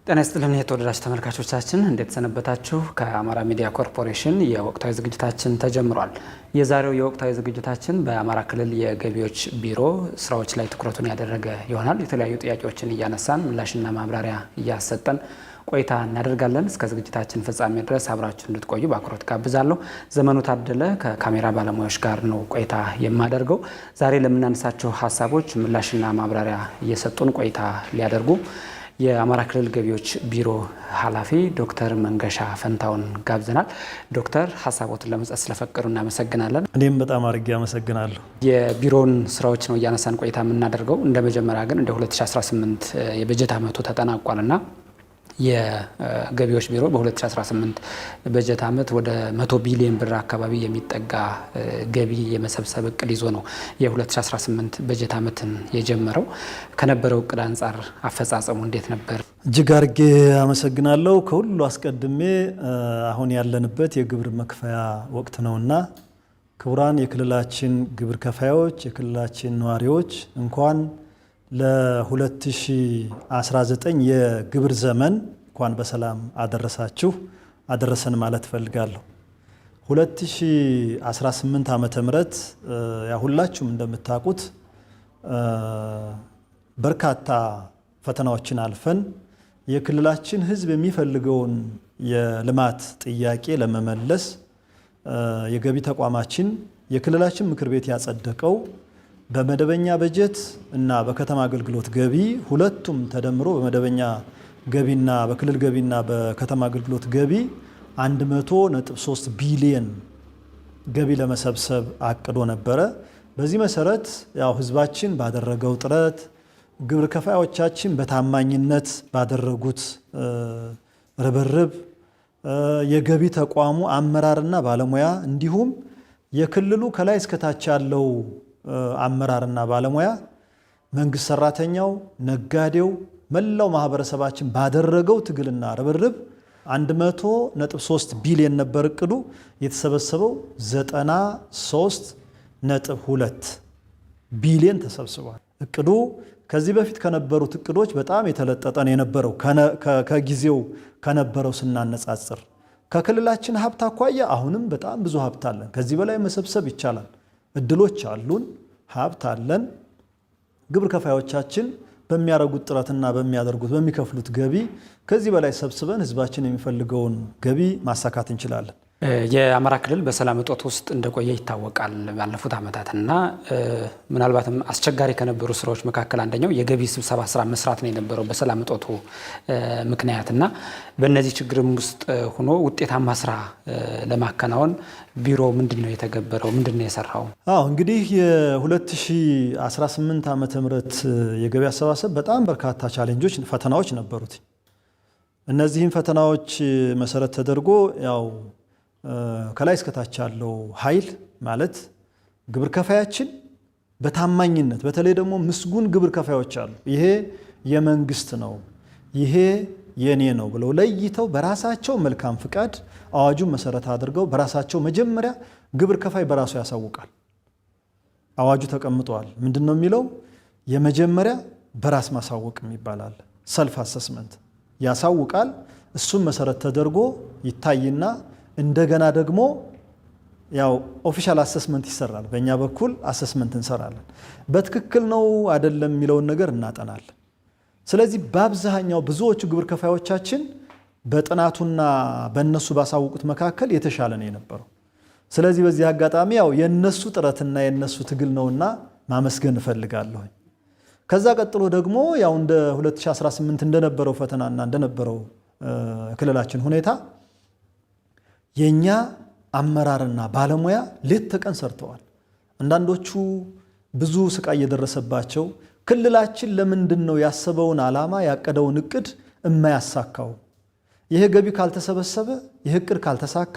ጤና ይስጥልን የተወደዳችሁ ተመልካቾቻችን እንዴት ሰነበታችሁ? ከአማራ ሚዲያ ኮርፖሬሽን የወቅታዊ ዝግጅታችን ተጀምሯል። የዛሬው የወቅታዊ ዝግጅታችን በአማራ ክልል የገቢዎች ቢሮ ስራዎች ላይ ትኩረቱን ያደረገ ይሆናል። የተለያዩ ጥያቄዎችን እያነሳን ምላሽና ማብራሪያ እያሰጠን ቆይታ እናደርጋለን። እስከ ዝግጅታችን ፍጻሜ ድረስ አብራችሁ እንድትቆዩ በአክብሮት ጋብዛለሁ። ዘመኑ ታደለ ከካሜራ ባለሙያዎች ጋር ነው ቆይታ የማደርገው። ዛሬ ለምናነሳቸው ሀሳቦች ምላሽና ማብራሪያ እየሰጡን ቆይታ ሊያደርጉ የአማራ ክልል ገቢዎች ቢሮ ኃላፊ ዶክተር መንገሻ ፈንታውን ጋብዘናል። ዶክተር ሀሳቦትን ለመስጠት ስለፈቀዱ እናመሰግናለን። እኔም በጣም አድርጌ አመሰግናለሁ። የቢሮውን ስራዎች ነው እያነሳን ቆይታ የምናደርገው። እንደ መጀመሪያ ግን እንደ 2018 የበጀት ዓመቱ ተጠናቋልና የገቢዎች ቢሮ በ2018 በጀት ዓመት ወደ 100 ቢሊዮን ብር አካባቢ የሚጠጋ ገቢ የመሰብሰብ እቅድ ይዞ ነው የ2018 በጀት ዓመትን የጀመረው። ከነበረው እቅድ አንጻር አፈጻጸሙ እንዴት ነበር? እጅግ አድርጌ አመሰግናለሁ። ከሁሉ አስቀድሜ አሁን ያለንበት የግብር መክፈያ ወቅት ነውና ክቡራን የክልላችን ግብር ከፋዮች፣ የክልላችን ነዋሪዎች እንኳን ለ2019 የግብር ዘመን እንኳን በሰላም አደረሳችሁ አደረሰን ማለት ፈልጋለሁ። 2018 ዓመተ ምህረት ሁላችሁም እንደምታውቁት በርካታ ፈተናዎችን አልፈን የክልላችን ሕዝብ የሚፈልገውን የልማት ጥያቄ ለመመለስ የገቢ ተቋማችን የክልላችን ምክር ቤት ያጸደቀው በመደበኛ በጀት እና በከተማ አገልግሎት ገቢ ሁለቱም ተደምሮ በመደበኛ ገቢና በክልል ገቢና በከተማ አገልግሎት ገቢ 100.3 ቢሊዮን ገቢ ለመሰብሰብ አቅዶ ነበረ። በዚህ መሰረት ህዝባችን ባደረገው ጥረት ግብር ከፋዮቻችን በታማኝነት ባደረጉት ርብርብ የገቢ ተቋሙ አመራርና ባለሙያ እንዲሁም የክልሉ ከላይ እስከታች ያለው አመራርና ባለሙያ መንግስት ሰራተኛው፣ ነጋዴው፣ መላው ማህበረሰባችን ባደረገው ትግልና ርብርብ 100.3 ቢሊዮን ነበር እቅዱ። የተሰበሰበው 93.2 ቢሊዮን ተሰብስቧል። እቅዱ ከዚህ በፊት ከነበሩት እቅዶች በጣም የተለጠጠ ነው የነበረው። ከጊዜው ከነበረው ስናነጻጽር ከክልላችን ሀብት አኳያ አሁንም በጣም ብዙ ሀብት አለን። ከዚህ በላይ መሰብሰብ ይቻላል። እድሎች አሉን፣ ሀብት አለን። ግብር ከፋዮቻችን በሚያደርጉት ጥረትና በሚከፍሉት ገቢ ከዚህ በላይ ሰብስበን ህዝባችን የሚፈልገውን ገቢ ማሳካት እንችላለን። የአማራ ክልል በሰላም እጦት ውስጥ እንደቆየ ይታወቃል ባለፉት ዓመታትና ምናልባትም አስቸጋሪ ከነበሩ ስራዎች መካከል አንደኛው የገቢ ስብሰባ ስራ መስራት ነው የነበረው በሰላም እጦቱ ምክንያትና በእነዚህ ችግርም ውስጥ ሆኖ ውጤታማ ስራ ለማከናወን ቢሮ ምንድነው የተገበረው? ምንድነው የሰራው? እንግዲህ የ2018 ዓመተ ምህረት የገቢ አሰባሰብ በጣም በርካታ ቻሌንጆች፣ ፈተናዎች ነበሩት። እነዚህም ፈተናዎች መሰረት ተደርጎ ከላይ እስከታች ያለው ኃይል ማለት ግብር ከፋያችን በታማኝነት በተለይ ደግሞ ምስጉን ግብር ከፋዮች አሉ። ይሄ የመንግስት ነው፣ ይሄ የኔ ነው ብለው ለይተው በራሳቸው መልካም ፍቃድ አዋጁን መሰረት አድርገው በራሳቸው መጀመሪያ ግብር ከፋይ በራሱ ያሳውቃል። አዋጁ ተቀምጧል። ምንድነው የሚለው? የመጀመሪያ በራስ ማሳወቅ ይባላል። ሰልፍ አሰስመንት ያሳውቃል። እሱም መሰረት ተደርጎ ይታይና እንደገና ደግሞ ኦፊሻል አሰስመንት ይሰራል። በእኛ በኩል አሰስመንት እንሰራለን። በትክክል ነው አይደለም የሚለውን ነገር እናጠናለን። ስለዚህ በአብዛኛው ብዙዎቹ ግብር ከፋዮቻችን በጥናቱና በእነሱ ባሳውቁት መካከል የተሻለ ነው የነበረው። ስለዚህ በዚህ አጋጣሚ የእነሱ ጥረትና የእነሱ ትግል ነውና ማመስገን እፈልጋለሁ። ከዛ ቀጥሎ ደግሞ እንደ 2018 እንደነበረው ፈተናና እንደነበረው ክልላችን ሁኔታ የኛ አመራርና ባለሙያ ሌት ተቀን ሰርተዋል። አንዳንዶቹ ብዙ ስቃይ የደረሰባቸው ክልላችን ለምንድን ነው ያሰበውን ዓላማ ያቀደውን እቅድ የማያሳካው? ይሄ ገቢ ካልተሰበሰበ፣ ይሄ እቅድ ካልተሳካ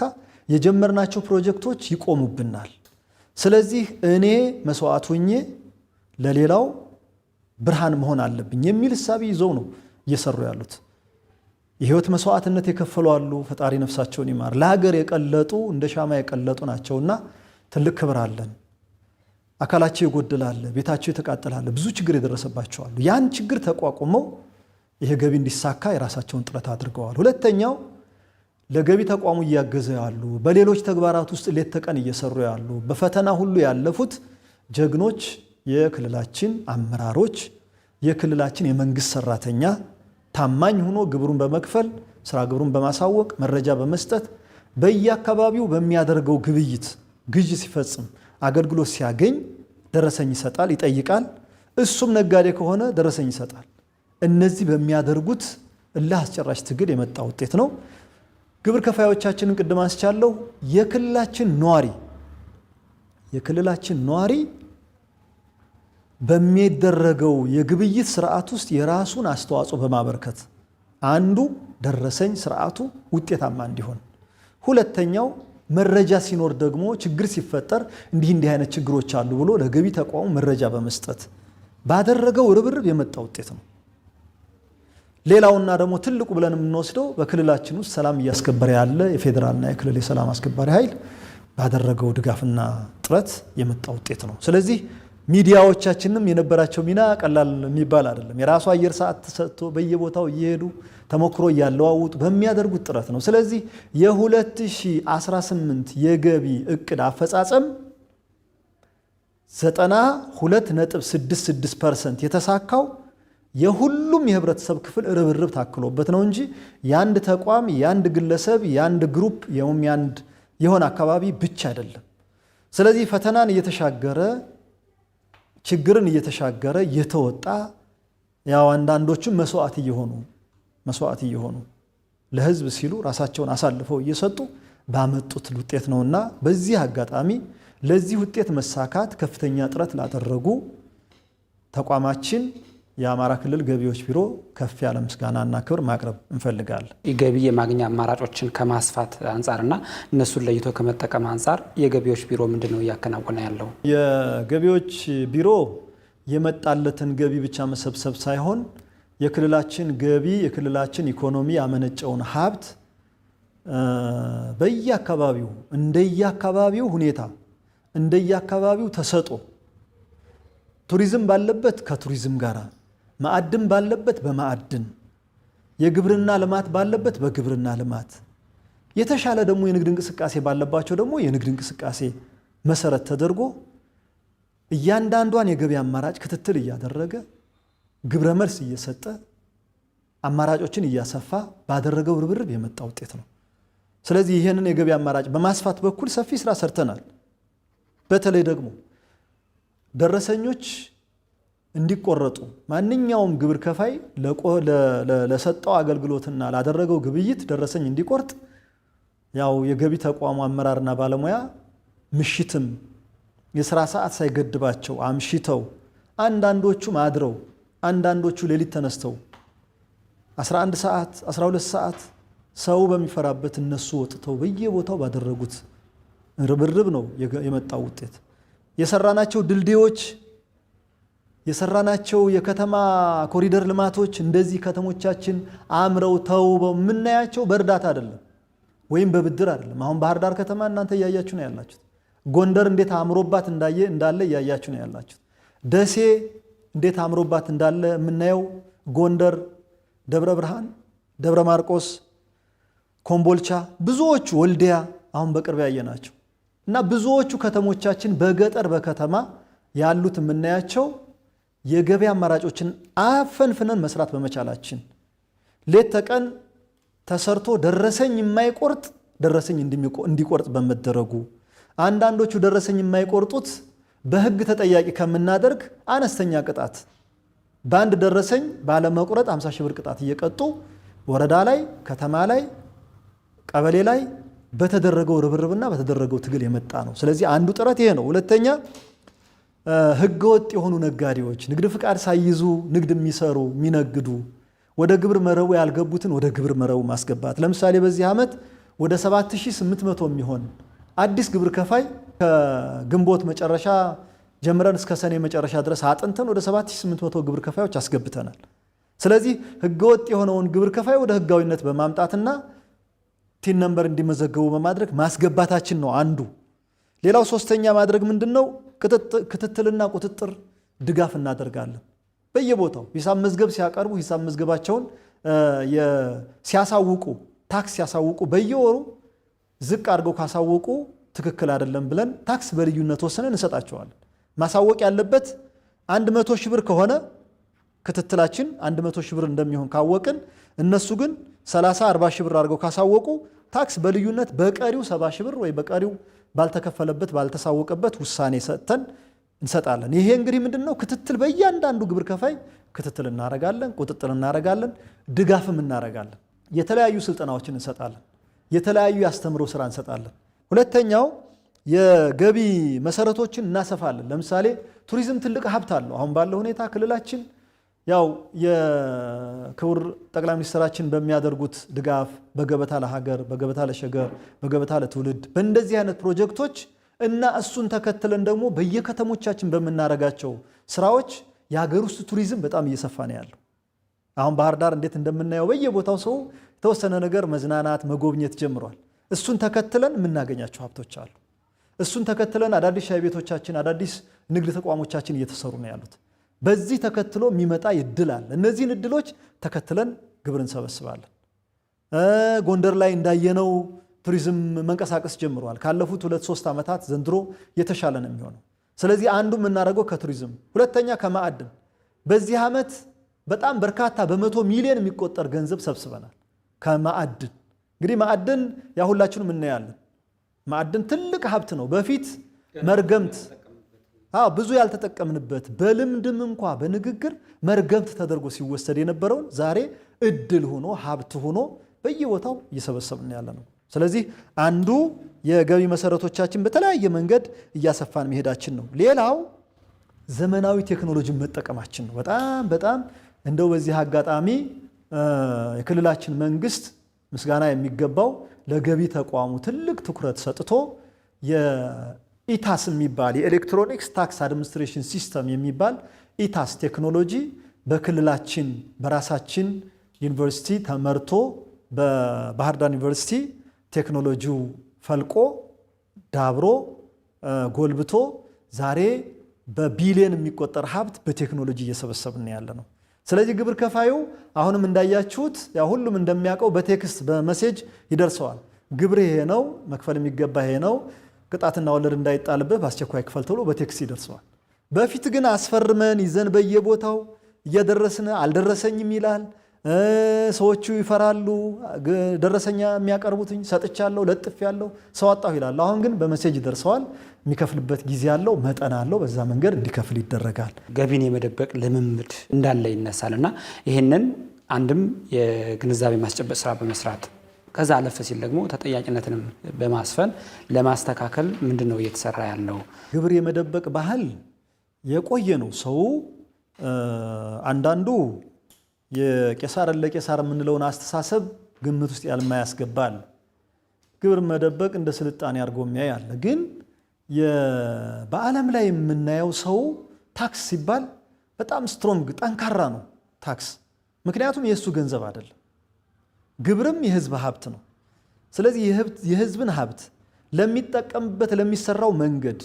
የጀመርናቸው ፕሮጀክቶች ይቆሙብናል። ስለዚህ እኔ መስዋዕት ሆኜ ለሌላው ብርሃን መሆን አለብኝ የሚል እሳቤ ይዘው ነው እየሰሩ ያሉት። የህይወት መስዋዕትነት የከፈሉ አሉ። ፈጣሪ ነፍሳቸውን ይማር። ለሀገር የቀለጡ እንደ ሻማ የቀለጡ ናቸውና ትልቅ ክብር አለን። አካላቸው ይጎድላል፣ ቤታቸው የተቃጠላል፣ ብዙ ችግር የደረሰባቸው አሉ። ያን ችግር ተቋቁመው ይሄ ገቢ እንዲሳካ የራሳቸውን ጥረት አድርገዋል። ሁለተኛው ለገቢ ተቋሙ እያገዘ ያሉ በሌሎች ተግባራት ውስጥ ሌት ተቀን እየሰሩ ያሉ በፈተና ሁሉ ያለፉት ጀግኖች የክልላችን አመራሮች የክልላችን የመንግስት ሰራተኛ ታማኝ ሆኖ ግብሩን በመክፈል ስራ ግብሩን በማሳወቅ መረጃ በመስጠት በየአካባቢው በሚያደርገው ግብይት ግዥ ሲፈጽም አገልግሎት ሲያገኝ ደረሰኝ ይሰጣል፣ ይጠይቃል። እሱም ነጋዴ ከሆነ ደረሰኝ ይሰጣል። እነዚህ በሚያደርጉት እልህ አስጨራሽ ትግል የመጣ ውጤት ነው። ግብር ከፋዮቻችንን ቅድም አንስቻለሁ። የክልላችን ነዋሪ በሚደረገው የግብይት ስርዓት ውስጥ የራሱን አስተዋጽኦ በማበርከት አንዱ ደረሰኝ ስርዓቱ ውጤታማ እንዲሆን፣ ሁለተኛው መረጃ ሲኖር ደግሞ ችግር ሲፈጠር እንዲህ አይነት ችግሮች አሉ ብሎ ለገቢ ተቋሙ መረጃ በመስጠት ባደረገው ርብርብ የመጣ ውጤት ነው። ሌላውና ደግሞ ትልቁ ብለን የምንወስደው በክልላችን ውስጥ ሰላም እያስከበረ ያለ የፌዴራልና የክልል የሰላም አስከባሪ ኃይል ባደረገው ድጋፍና ጥረት የመጣ ውጤት ነው። ስለዚህ ሚዲያዎቻችንም የነበራቸው ሚና ቀላል የሚባል አይደለም። የራሱ አየር ሰዓት ተሰጥቶ በየቦታው እየሄዱ ተሞክሮ እያለዋውጡ በሚያደርጉት ጥረት ነው። ስለዚህ የ2018 የገቢ እቅድ አፈጻጸም 92.66% የተሳካው የሁሉም የህብረተሰብ ክፍል ርብርብ ታክሎበት ነው እንጂ የአንድ ተቋም፣ የአንድ ግለሰብ፣ የአንድ ግሩፕ የሆነ አካባቢ ብቻ አይደለም። ስለዚህ ፈተናን እየተሻገረ ችግርን እየተሻገረ የተወጣ ያው አንዳንዶቹም መስዋዕት እየሆኑ ለህዝብ ሲሉ ራሳቸውን አሳልፈው እየሰጡ ባመጡት ውጤት ነውና በዚህ አጋጣሚ ለዚህ ውጤት መሳካት ከፍተኛ ጥረት ላደረጉ ተቋማችን የአማራ ክልል ገቢዎች ቢሮ ከፍ ያለ ምስጋናና ክብር ማቅረብ እንፈልጋለን። የገቢ የማግኛ አማራጮችን ከማስፋት አንጻርና እነሱን ለይቶ ከመጠቀም አንጻር የገቢዎች ቢሮ ምንድነው እያከናወነ ያለው? የገቢዎች ቢሮ የመጣለትን ገቢ ብቻ መሰብሰብ ሳይሆን የክልላችን ገቢ የክልላችን ኢኮኖሚ ያመነጨውን ሀብት በየአካባቢው እንደየአካባቢው ሁኔታ እንደየአካባቢው ተሰጦ ቱሪዝም ባለበት ከቱሪዝም ጋር ማዕድን ባለበት በማዕድን የግብርና ልማት ባለበት በግብርና ልማት የተሻለ ደግሞ የንግድ እንቅስቃሴ ባለባቸው ደግሞ የንግድ እንቅስቃሴ መሰረት ተደርጎ እያንዳንዷን የገቢ አማራጭ ክትትል እያደረገ ግብረ መልስ እየሰጠ አማራጮችን እያሰፋ ባደረገው ርብርብ የመጣ ውጤት ነው። ስለዚህ ይህንን የገቢ አማራጭ በማስፋት በኩል ሰፊ ስራ ሰርተናል። በተለይ ደግሞ ደረሰኞች እንዲቆረጡ ማንኛውም ግብር ከፋይ ለሰጠው አገልግሎትና ላደረገው ግብይት ደረሰኝ እንዲቆርጥ ያው የገቢ ተቋሙ አመራርና ባለሙያ ምሽትም የሥራ ሰዓት ሳይገድባቸው አምሽተው አንዳንዶቹ ማድረው አንዳንዶቹ ሌሊት ተነስተው 11 ሰዓት 12 ሰዓት ሰው በሚፈራበት እነሱ ወጥተው በየቦታው ባደረጉት ርብርብ ነው የመጣው ውጤት። የሰራናቸው ድልድዮች የሰራናቸው የከተማ ኮሪደር ልማቶች እንደዚህ ከተሞቻችን አምረው ተውበው የምናያቸው በእርዳታ አይደለም ወይም በብድር አይደለም። አሁን ባህር ዳር ከተማ እናንተ እያያችሁ ነው ያላችሁት። ጎንደር እንዴት አምሮባት እንዳለ እያያችሁ ነው ያላችሁት። ደሴ እንዴት አምሮባት እንዳለ የምናየው ጎንደር፣ ደብረ ብርሃን፣ ደብረ ማርቆስ፣ ኮምቦልቻ፣ ብዙዎቹ ወልዲያ አሁን በቅርብ ያየናቸው እና ብዙዎቹ ከተሞቻችን በገጠር በከተማ ያሉት የምናያቸው የገቢ አማራጮችን አፈንፍነን መስራት በመቻላችን ሌት ተቀን ተሰርቶ ደረሰኝ የማይቆርጥ ደረሰኝ እንዲቆርጥ በመደረጉ አንዳንዶቹ ደረሰኝ የማይቆርጡት በሕግ ተጠያቂ ከምናደርግ አነስተኛ ቅጣት በአንድ ደረሰኝ ባለመቁረጥ 50 ሺህ ብር ቅጣት እየቀጡ ወረዳ ላይ ከተማ ላይ ቀበሌ ላይ በተደረገው ርብርብና በተደረገው ትግል የመጣ ነው። ስለዚህ አንዱ ጥረት ይሄ ነው። ሁለተኛ ህገወጥ የሆኑ ነጋዴዎች ንግድ ፍቃድ ሳይይዙ ንግድ የሚሰሩ የሚነግዱ ወደ ግብር መረቡ ያልገቡትን ወደ ግብር መረቡ ማስገባት። ለምሳሌ በዚህ ዓመት ወደ 7800 የሚሆን አዲስ ግብር ከፋይ ከግንቦት መጨረሻ ጀምረን እስከ ሰኔ መጨረሻ ድረስ አጥንተን ወደ 7800 ግብር ከፋዮች አስገብተናል። ስለዚህ ህገወጥ የሆነውን ግብር ከፋይ ወደ ህጋዊነት በማምጣትና ቲን ነምበር እንዲመዘገቡ በማድረግ ማስገባታችን ነው አንዱ። ሌላው ሶስተኛ ማድረግ ምንድነው? ክትትልና ቁጥጥር ድጋፍ እናደርጋለን። በየቦታው ሂሳብ መዝገብ ሲያቀርቡ ሂሳብ መዝገባቸውን ሲያሳውቁ ታክስ ሲያሳውቁ በየወሩ ዝቅ አድርገው ካሳወቁ ትክክል አይደለም ብለን ታክስ በልዩነት ወሰነን እንሰጣቸዋለን። ማሳወቅ ያለበት 100 ሺህ ብር ከሆነ ክትትላችን 100 ሺህ ብር እንደሚሆን ካወቅን እነሱ ግን 30-40 ሺህ ብር አድርገው ካሳወቁ ታክስ በልዩነት በቀሪው 70 ሺህ ብር ወይ በቀሪው ባልተከፈለበት ባልተሳወቀበት ውሳኔ ሰጥተን እንሰጣለን። ይሄ እንግዲህ ምንድነው ክትትል በእያንዳንዱ ግብር ከፋይ ክትትል እናረጋለን፣ ቁጥጥር እናረጋለን፣ ድጋፍም እናረጋለን። የተለያዩ ስልጠናዎችን እንሰጣለን። የተለያዩ ያስተምሮ ስራ እንሰጣለን። ሁለተኛው የገቢ መሰረቶችን እናሰፋለን። ለምሳሌ ቱሪዝም ትልቅ ሀብት አለው። አሁን ባለው ሁኔታ ክልላችን ያው የክቡር ጠቅላይ ሚኒስትራችን በሚያደርጉት ድጋፍ በገበታ ለሀገር፣ በገበታ ለሸገር፣ በገበታ ለትውልድ በእንደዚህ አይነት ፕሮጀክቶች እና እሱን ተከትለን ደግሞ በየከተሞቻችን በምናረጋቸው ስራዎች የሀገር ውስጥ ቱሪዝም በጣም እየሰፋ ነው ያለው። አሁን ባህር ዳር እንዴት እንደምናየው በየቦታው ሰው የተወሰነ ነገር መዝናናት መጎብኘት ጀምሯል። እሱን ተከትለን የምናገኛቸው ሀብቶች አሉ። እሱን ተከትለን አዳዲስ ሻይ ቤቶቻችን፣ አዳዲስ ንግድ ተቋሞቻችን እየተሰሩ ነው ያሉት። በዚህ ተከትሎ የሚመጣ እድል አለ። እነዚህን እድሎች ተከትለን ግብር እንሰበስባለን። ጎንደር ላይ እንዳየነው ቱሪዝም መንቀሳቀስ ጀምሯል። ካለፉት 2-3 ዓመታት ዘንድሮ የተሻለ ነው የሚሆነው። ስለዚህ አንዱ የምናደርገው ከቱሪዝም፣ ሁለተኛ ከማዕድን በዚህ ዓመት በጣም በርካታ በመቶ ሚሊዮን የሚቆጠር ገንዘብ ሰብስበናል ከማዕድን። እንግዲህ ማዕድን ያሁላችንም እናያለን። ማዕድን ትልቅ ሀብት ነው። በፊት መርገምት ብዙ ያልተጠቀምንበት በልምድም እንኳ በንግግር መርገምት ተደርጎ ሲወሰድ የነበረውን ዛሬ እድል ሆኖ ሀብት ሆኖ በየቦታው እየሰበሰብን ያለ ነው። ስለዚህ አንዱ የገቢ መሰረቶቻችን በተለያየ መንገድ እያሰፋን መሄዳችን ነው። ሌላው ዘመናዊ ቴክኖሎጂን መጠቀማችን ነው። በጣም እንደው በዚህ አጋጣሚ የክልላችን መንግስት ምስጋና የሚገባው ለገቢ ተቋሙ ትልቅ ትኩረት ሰጥቶ የኢታስ የሚባል የኤሌክትሮኒክስ ታክስ አድሚኒስትሬሽን ሲስተም የሚባል ኢታስ ቴክኖሎጂ በክልላችን በራሳችን ዩኒቨርሲቲ ተመርቶ በባህር ዳር ዩኒቨርሲቲ ቴክኖሎጂው ፈልቆ ዳብሮ ጎልብቶ ዛሬ በቢሊየን የሚቆጠር ሀብት በቴክኖሎጂ እየሰበሰብን ያለ ነው። ስለዚህ ግብር ከፋዩ አሁንም እንዳያችሁት ያ ሁሉም እንደሚያውቀው በቴክስት በመሴጅ ይደርሰዋል። ግብር ይሄ ነው፣ መክፈል የሚገባ ይሄ ነው፣ ቅጣትና ወለድ እንዳይጣልበት በአስቸኳይ ክፈል ተብሎ በቴክስት ይደርሰዋል። በፊት ግን አስፈርመን ይዘን በየቦታው እየደረስን አልደረሰኝም ይላል። ሰዎቹ ይፈራሉ። ደረሰኛ የሚያቀርቡትኝ ሰጥቻለሁ፣ ለጥፌያለሁ፣ ሰው አጣሁ ይላል። አሁን ግን በመሴጅ ደርሰዋል። የሚከፍልበት ጊዜ አለው፣ መጠን አለው። በዛ መንገድ እንዲከፍል ይደረጋል። ገቢን የመደበቅ ልምምድ እንዳለ ይነሳል እና ይህንን አንድም የግንዛቤ ማስጨበጥ ስራ በመስራት ከዛ አለፈ ሲል ደግሞ ተጠያቂነትንም በማስፈን ለማስተካከል ምንድን ነው እየተሰራ ያለው? ግብር የመደበቅ ባህል የቆየ ነው። ሰው አንዳንዱ የቄሳርን ለቄሳር የምንለውን አስተሳሰብ ግምት ውስጥ ያልማያስገባል። ግብር መደበቅ እንደ ስልጣኔ አድርጎ የሚያይ አለ። ግን በዓለም ላይ የምናየው ሰው ታክስ ሲባል በጣም ስትሮንግ ጠንካራ ነው ታክስ። ምክንያቱም የእሱ ገንዘብ አይደለም። ግብርም የህዝብ ሀብት ነው። ስለዚህ የህዝብን ሀብት ለሚጠቀምበት ለሚሰራው መንገድ፣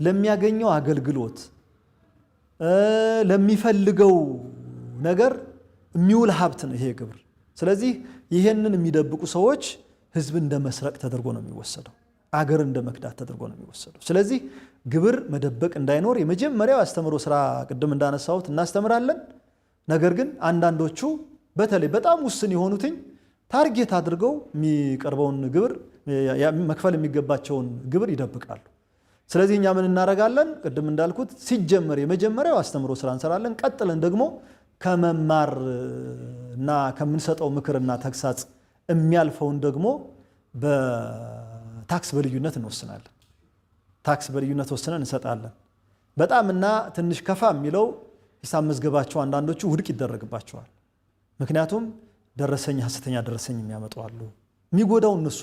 ለሚያገኘው አገልግሎት፣ ለሚፈልገው ነገር የሚውል ሀብት ነው ይሄ ግብር። ስለዚህ ይሄንን የሚደብቁ ሰዎች ህዝብን እንደ መስረቅ ተደርጎ ነው የሚወሰደው፣ አገር እንደ መክዳት ተደርጎ ነው የሚወሰደው። ስለዚህ ግብር መደበቅ እንዳይኖር የመጀመሪያው አስተምሮ ስራ ቅድም እንዳነሳሁት እናስተምራለን። ነገር ግን አንዳንዶቹ በተለይ በጣም ውስን የሆኑትኝ ታርጌት አድርገው የሚቀርበውን ግብር መክፈል የሚገባቸውን ግብር ይደብቃሉ። ስለዚህ እኛ ምን እናደርጋለን? ቅድም እንዳልኩት ሲጀመር የመጀመሪያው አስተምሮ ስራ እንሰራለን። ቀጥለን ደግሞ ከመማር እና ከምንሰጠው ምክርና ተግሳጽ የሚያልፈውን ደግሞ በታክስ በልዩነት እንወስናለን። ታክስ በልዩነት ወስነን እንሰጣለን። በጣም እና ትንሽ ከፋ የሚለው ሂሳብ መዝገባቸው አንዳንዶቹ ውድቅ ይደረግባቸዋል። ምክንያቱም ደረሰኝ ሐሰተኛ ደረሰኝ የሚያመጡ አሉ። የሚጎዳው እነሱ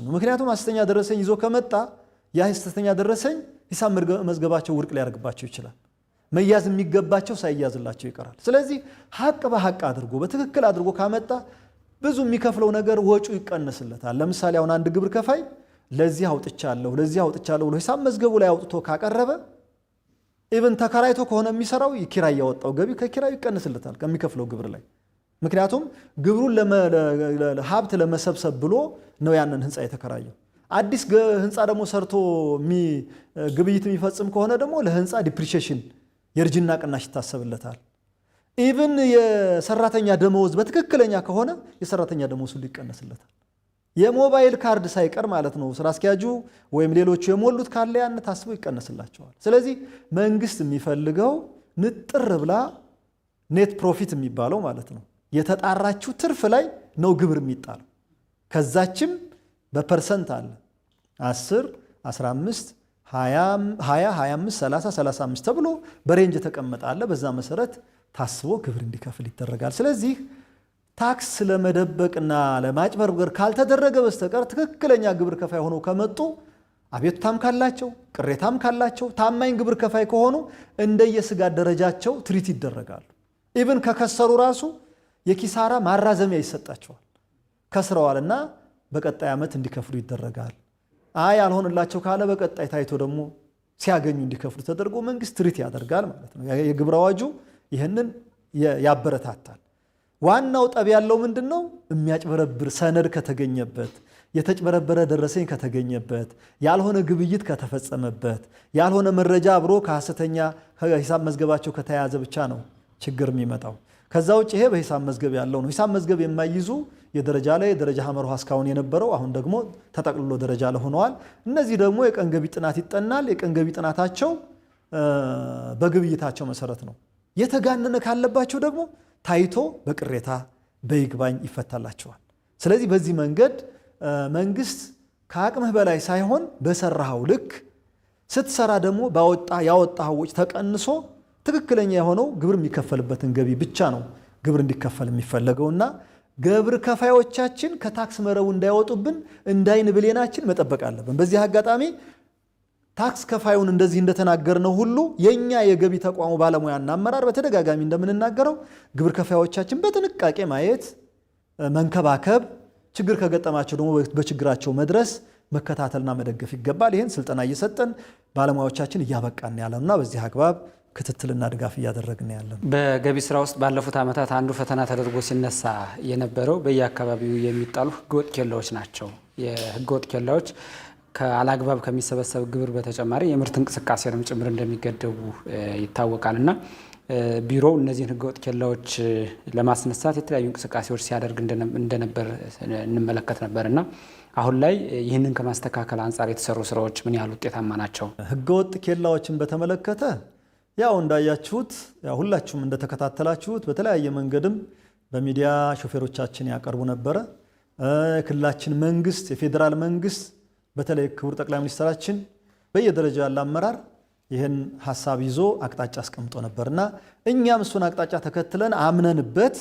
ነው። ምክንያቱም ሐሰተኛ ደረሰኝ ይዞ ከመጣ ያ ሐሰተኛ ደረሰኝ ሂሳብ መዝገባቸው ውድቅ ሊያደርግባቸው ይችላል። መያዝ የሚገባቸው ሳይያዝላቸው ይቀራል። ስለዚህ ሀቅ በሀቅ አድርጎ በትክክል አድርጎ ካመጣ ብዙ የሚከፍለው ነገር ወጪ ይቀነስለታል። ለምሳሌ አሁን አንድ ግብር ከፋይ ለዚህ አውጥቻለሁ ብሎ ሂሳብ መዝገቡ ላይ አውጥቶ ካቀረበ ኢቭን ተከራይቶ ከሆነ የሚሰራው ኪራይ ያወጣው ገቢ ከኪራዩ ይቀንስለታል ከሚከፍለው ግብር ላይ። ምክንያቱም ግብሩን ለሀብት ለመሰብሰብ ብሎ ነው ያንን ህንፃ የተከራየው። አዲስ ህንፃ ደግሞ ሰርቶ ግብይት የሚፈጽም ከሆነ ደግሞ ለህንፃ ዲፕሪሺየሽን የእርጅና ቅናሽ ይታሰብለታል። ኢቭን የሰራተኛ ደመወዝ በትክክለኛ ከሆነ የሰራተኛ ደመወዝ ሁሉ ይቀነስለታል። የሞባይል ካርድ ሳይቀር ማለት ነው ስራ አስኪያጁ ወይም ሌሎቹ የሞሉት ካለ ያን ታስቦ ይቀነስላቸዋል። ስለዚህ መንግስት የሚፈልገው ንጥር ብላ ኔት ፕሮፊት የሚባለው ማለት ነው የተጣራችው ትርፍ ላይ ነው ግብር የሚጣለው። ከዛችም በፐርሰንት አለ 10፣ 15፣ 20፣ 25፣ 30፣ 35 ተብሎ በሬንጅ ተቀመጣለ። በዛ መሰረት ታስቦ ግብር እንዲከፍል ይደረጋል። ስለዚህ ታክስ ለመደበቅና ለማጭበርበር ካልተደረገ በስተቀር ትክክለኛ ግብር ከፋይ ሆነው ከመጡ አቤቱታም ካላቸው ቅሬታም ካላቸው ታማኝ ግብር ከፋይ ከሆኑ እንደየስጋት ደረጃቸው ትሪት ይደረጋሉ። ኢቭን ከከሰሩ ራሱ የኪሳራ ማራዘሚያ ይሰጣቸዋል። ከስረዋልና በቀጣይ ዓመት እንዲከፍሉ ይደረጋል። አይ አልሆንላቸው ካለ በቀጣይ ታይቶ ደግሞ ሲያገኙ እንዲከፍሉ ተደርጎ መንግስት ትሪት ያደርጋል ማለት ነው። የግብር አዋጁ ይህንን ያበረታታል። ዋናው ጠብ ያለው ምንድነው? የሚያጭበረብር ሰነድ ከተገኘበት፣ የተጭበረበረ ደረሰኝ ከተገኘበት፣ ያልሆነ ግብይት ከተፈጸመበት፣ ያልሆነ መረጃ አብሮ ከሐሰተኛ ሂሳብ መዝገባቸው ከተያዘ ብቻ ነው ችግር የሚመጣው። ከዛ ውጭ ይሄ በሂሳብ መዝገብ ያለው ነው። ሂሳብ መዝገብ የማይይዙ የደረጃ ላይ የደረጃ ሐመር ውሃ እስካሁን የነበረው አሁን ደግሞ ተጠቅልሎ ደረጃ ላይ ሆነዋል። እነዚህ ደግሞ የቀን ገቢ ጥናት ይጠናል። የቀን ገቢ ጥናታቸው በግብይታቸው መሰረት ነው። የተጋነነ ካለባቸው ደግሞ ታይቶ በቅሬታ በይግባኝ ይፈታላቸዋል። ስለዚህ በዚህ መንገድ መንግስት ከአቅምህ በላይ ሳይሆን በሰራው ልክ ስትሰራ ደግሞ ያወጣው ወጪ ተቀንሶ ትክክለኛ የሆነው ግብር የሚከፈልበትን ገቢ ብቻ ነው ግብር እንዲከፈል የሚፈለገውና ግብር ከፋዮቻችን ከታክስ መረቡ እንዳይወጡብን እንዳይን ብሌናችን መጠበቅ አለብን። በዚህ አጋጣሚ ታክስ ከፋዩን እንደዚህ እንደተናገርነው ሁሉ የኛ የገቢ ተቋሙ ባለሙያና አመራር በተደጋጋሚ እንደምንናገረው ግብር ከፋዮቻችን በጥንቃቄ ማየት፣ መንከባከብ፣ ችግር ከገጠማቸው ደግሞ በችግራቸው መድረስ፣ መከታተልና መደገፍ ይገባል። ይህን ስልጠና እየሰጠን ባለሙያዎቻችን እያበቃን ያለውና በዚህ አግባብ ክትትልና ድጋፍ እያደረግን ያለን። በገቢ ስራ ውስጥ ባለፉት ዓመታት አንዱ ፈተና ተደርጎ ሲነሳ የነበረው በየአካባቢው የሚጣሉ ህገወጥ ኬላዎች ናቸው። የህገወጥ ኬላዎች ከአላግባብ ከሚሰበሰብ ግብር በተጨማሪ የምርት እንቅስቃሴንም ጭምር እንደሚገደቡ ይታወቃል እና ቢሮው እነዚህን ህገወጥ ኬላዎች ለማስነሳት የተለያዩ እንቅስቃሴዎች ሲያደርግ እንደነበር እንመለከት ነበር እና አሁን ላይ ይህንን ከማስተካከል አንጻር የተሰሩ ስራዎች ምን ያህል ውጤታማ ናቸው? ህገወጥ ኬላዎችን በተመለከተ ያው እንዳያችሁት ሁላችሁም እንደተከታተላችሁት በተለያየ መንገድም በሚዲያ ሾፌሮቻችን ያቀርቡ ነበረ። ክልላችን መንግስት የፌዴራል መንግስት በተለይ ክቡር ጠቅላይ ሚኒስትራችን በየደረጃው ያለ አመራር ይህን ሐሳብ ይዞ አቅጣጫ አስቀምጦ ነበርና እኛም እሱን አቅጣጫ ተከትለን አምነንበት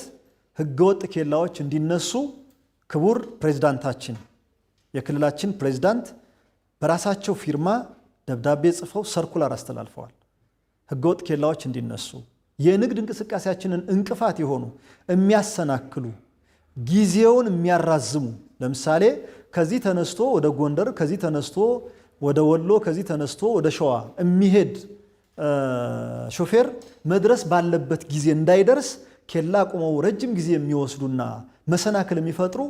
ህገወጥ ኬላዎች እንዲነሱ ክቡር ፕሬዝዳንታችን የክልላችን ፕሬዝዳንት በራሳቸው ፊርማ ደብዳቤ ጽፈው ሰርኩላር አስተላልፈዋል። ህገወጥ ኬላዎች እንዲነሱ የንግድ እንቅስቃሴያችንን እንቅፋት የሆኑ የሚያሰናክሉ ጊዜውን የሚያራዝሙ ለምሳሌ ከዚህ ተነስቶ ወደ ጎንደር፣ ከዚህ ተነስቶ ወደ ወሎ፣ ከዚህ ተነስቶ ወደ ሸዋ የሚሄድ ሾፌር መድረስ ባለበት ጊዜ እንዳይደርስ ኬላ ቆመው ረጅም ጊዜ የሚወስዱና መሰናክል የሚፈጥሩ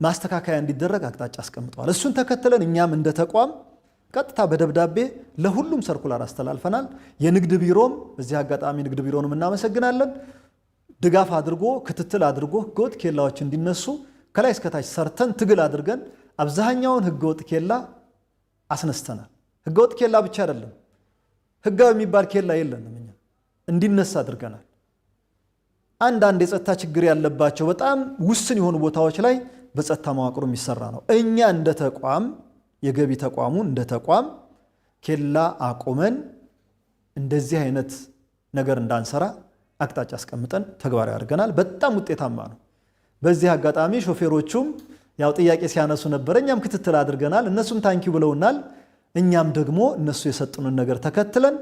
ማስተካከያ እንዲደረግ አቅጣጫ አስቀምጠዋል። እሱን ተከትለን እኛም እንደ ተቋም ቀጥታ በደብዳቤ ለሁሉም ሰርኩላር አስተላልፈናል። የንግድ ቢሮም በዚህ አጋጣሚ ንግድ ቢሮንም እናመሰግናለን። ድጋፍ አድርጎ ክትትል አድርጎ ህገወጥ ኬላዎች እንዲነሱ ከላይ እስከታች ሰርተን ትግል አድርገን አብዛኛውን ህገወጥ ኬላ አስነስተናል። ህገወጥ ኬላ ብቻ አይደለም፣ ህጋዊ የሚባል ኬላ የለንም። እኛ እንዲነሳ አድርገናል። አንዳንድ የጸጥታ ችግር ያለባቸው በጣም ውስን የሆኑ ቦታዎች ላይ በጸጥታ መዋቅሩ የሚሰራ ነው። እኛ እንደ ተቋም የገቢ ተቋሙ እንደ ተቋም ኬላ አቆመን እንደዚህ አይነት ነገር እንዳንሰራ አቅጣጫ አስቀምጠን ተግባራዊ አድርገናል። በጣም ውጤታማ ነው። በዚህ አጋጣሚ ሾፌሮቹም ያው ጥያቄ ሲያነሱ ነበር። እኛም ክትትል አድርገናል። እነሱም ታንኪው ብለውናል። እኛም ደግሞ እነሱ የሰጡንን ነገር ተከትለን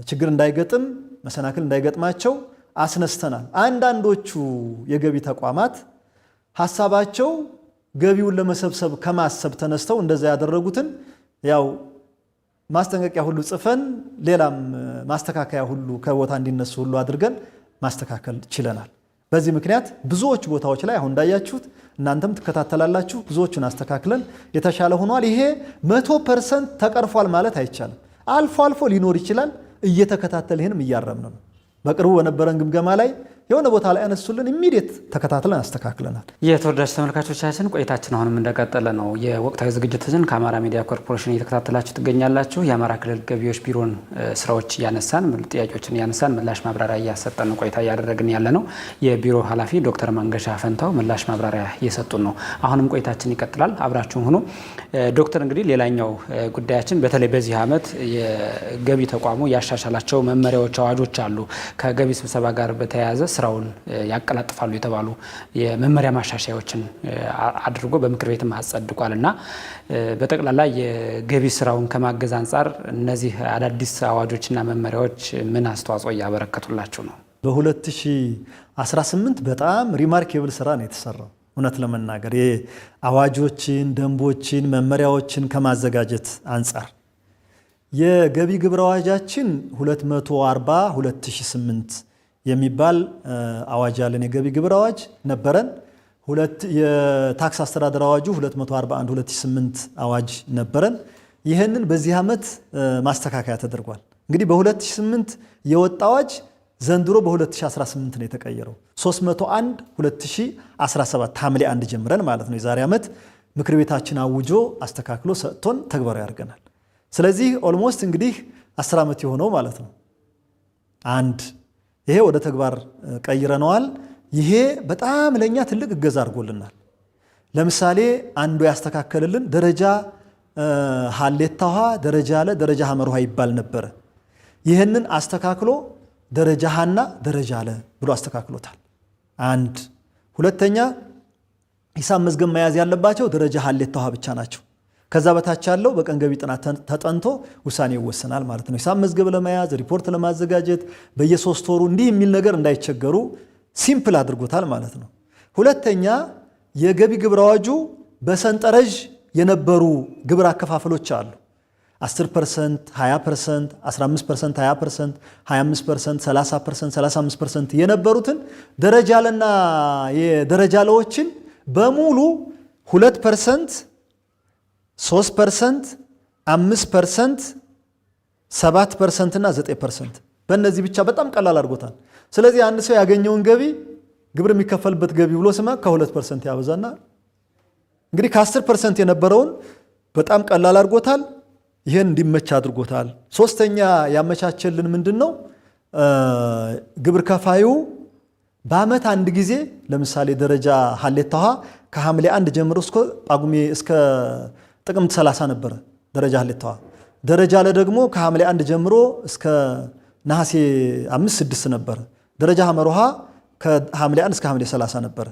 ችግር እንዳይገጥም መሰናክል እንዳይገጥማቸው አስነስተናል። አንዳንዶቹ የገቢ ተቋማት ሐሳባቸው ገቢውን ለመሰብሰብ ከማሰብ ተነስተው እንደዛ ያደረጉትን ያው ማስጠንቀቂያ ሁሉ ጽፈን ሌላም ማስተካከያ ሁሉ ከቦታ እንዲነሱ ሁሉ አድርገን ማስተካከል ችለናል። በዚህ ምክንያት ብዙዎች ቦታዎች ላይ አሁን እንዳያችሁት እናንተም ትከታተላላችሁ ብዙዎቹን አስተካክለን የተሻለ ሆኗል። ይሄ 100% ተቀርፏል ማለት አይቻልም። አልፎ አልፎ ሊኖር ይችላል። እየተከታተልን እያረምን ነው። በቅርቡ በነበረን ግምገማ ላይ የሆነ ቦታ ላይ አነሱልን ኢሚዲየት ተከታትለን አስተካክለናል። የተወዳጅ ተመልካቾቻችን ቆይታችን አሁንም እንደቀጠለ ነው። የወቅታዊ ዝግጅትን ከአማራ ሚዲያ ኮርፖሬሽን እየተከታተላችሁ ትገኛላችሁ። የአማራ ክልል ገቢዎች ቢሮን ስራዎች እያነሳን ጥያቄዎችን እያነሳን ምላሽ ማብራሪያ እያሰጠን ቆይታ እያደረግን ያለ ነው። የቢሮ ኃላፊ ዶክተር መንገሻ ፈንታው ምላሽ ማብራሪያ እየሰጡን ነው። አሁንም ቆይታችን ይቀጥላል። አብራችሁን ሁኑ። ዶክተር እንግዲህ ሌላኛው ጉዳያችን በተለይ በዚህ ዓመት የገቢ ተቋሙ ያሻሻላቸው መመሪያዎች፣ አዋጆች አሉ። ከገቢ ስብሰባ ጋር በተያያዘ ስራውን ያቀላጥፋሉ የተባሉ የመመሪያ ማሻሻያዎችን አድርጎ በምክር ቤትም አጸድቋል እና በጠቅላላ የገቢ ስራውን ከማገዝ አንጻር እነዚህ አዳዲስ አዋጆችና መመሪያዎች ምን አስተዋጽኦ እያበረከቱላችሁ ነው? በ2018 በጣም ሪማርኬብል ስራ ነው የተሰራው። እውነት ለመናገር የአዋጆችን፣ ደንቦችን፣ መመሪያዎችን ከማዘጋጀት አንጻር የገቢ ግብር አዋጃችን 240/2008 የሚባል አዋጅ ያለን የገቢ ግብር አዋጅ ነበረን። የታክስ አስተዳደር አዋጁ 241/2008 አዋጅ ነበረን። ይህንን በዚህ ዓመት ማስተካከያ ተደርጓል። እንግዲህ በ2008 የወጣ አዋጅ ዘንድሮ በ2018 ነው የተቀየረው። 301/2017 ሐምሌ 1 ጀምረን ማለት ነው። የዛሬ ዓመት ምክር ቤታችን አውጆ አስተካክሎ ሰጥቶን ተግባራዊ ያደርገናል። ስለዚህ ኦልሞስት እንግዲህ 10 ዓመት የሆነው ማለት ነው። ይሄ ወደ ተግባር ቀይረነዋል። ይሄ በጣም ለኛ ትልቅ እገዛ አድርጎልናል። ለምሳሌ አንዱ ያስተካከልልን ደረጃ ሀሌታ ውሃ፣ ደረጃ ለ፣ ደረጃ ሐመር ውሃ ይባል ነበረ። ይህንን አስተካክሎ ደረጃ ሀና ደረጃ ለ ብሎ አስተካክሎታል። ሁለተኛ ሂሳብ መዝገብ መያዝ ያለባቸው ደረጃ ሀሌታ ውሃ ብቻ ናቸው። ከዛ በታች ያለው በቀን ገቢ ጥናት ተጠንቶ ውሳኔ ይወሰናል ማለት ነው። ሂሳብ መዝገብ ለመያዝ ሪፖርት ለማዘጋጀት በየ3 ወሩ እንዲህ የሚል ነገር እንዳይቸገሩ ሲምፕል አድርጎታል ማለት ነው። ሁለተኛ የገቢ ግብር አዋጁ በሰንጠረዥ የነበሩ ግብር አከፋፈሎች አሉ። 10%፣ 20%፣ 15%፣ 20%፣ 25%፣ 30%፣ 35% የነበሩትን ደረጃ ለና የደረጃ ለዎችን በሙሉ 2%፣ 3%፣ 5%፣ 7% እና 9% በእነዚህ ብቻ በጣም ቀላል አድርጎታል። ስለዚህ አንድ ሰው ያገኘውን ገቢ ግብር የሚከፈልበት ገቢ ብሎ ስማ ከ2% ያበዛና እንግዲህ ከ10% የነበረውን በጣም ቀላል አድርጎታል። ይህን እንዲመች አድርጎታል። ሶስተኛ ያመቻቸልን ምንድነው? ግብር ከፋዩ በአመት አንድ ጊዜ ለምሳሌ ደረጃ ሀሌታ ውሃ ከሐምሌ 1 ጀምሮ እስከ ጥቅምት 30 ነበረ ደረጃ ሀሌታ ውሃ። ደረጃ ለ ደግሞ ከሐምሌ 1 ጀምሮ እስከ ነሐሴ 5-6 ነበረ። ደረጃ ሐመር ውሃ ከሐምሌ 1 እስከ ሐምሌ 30 ነበረ።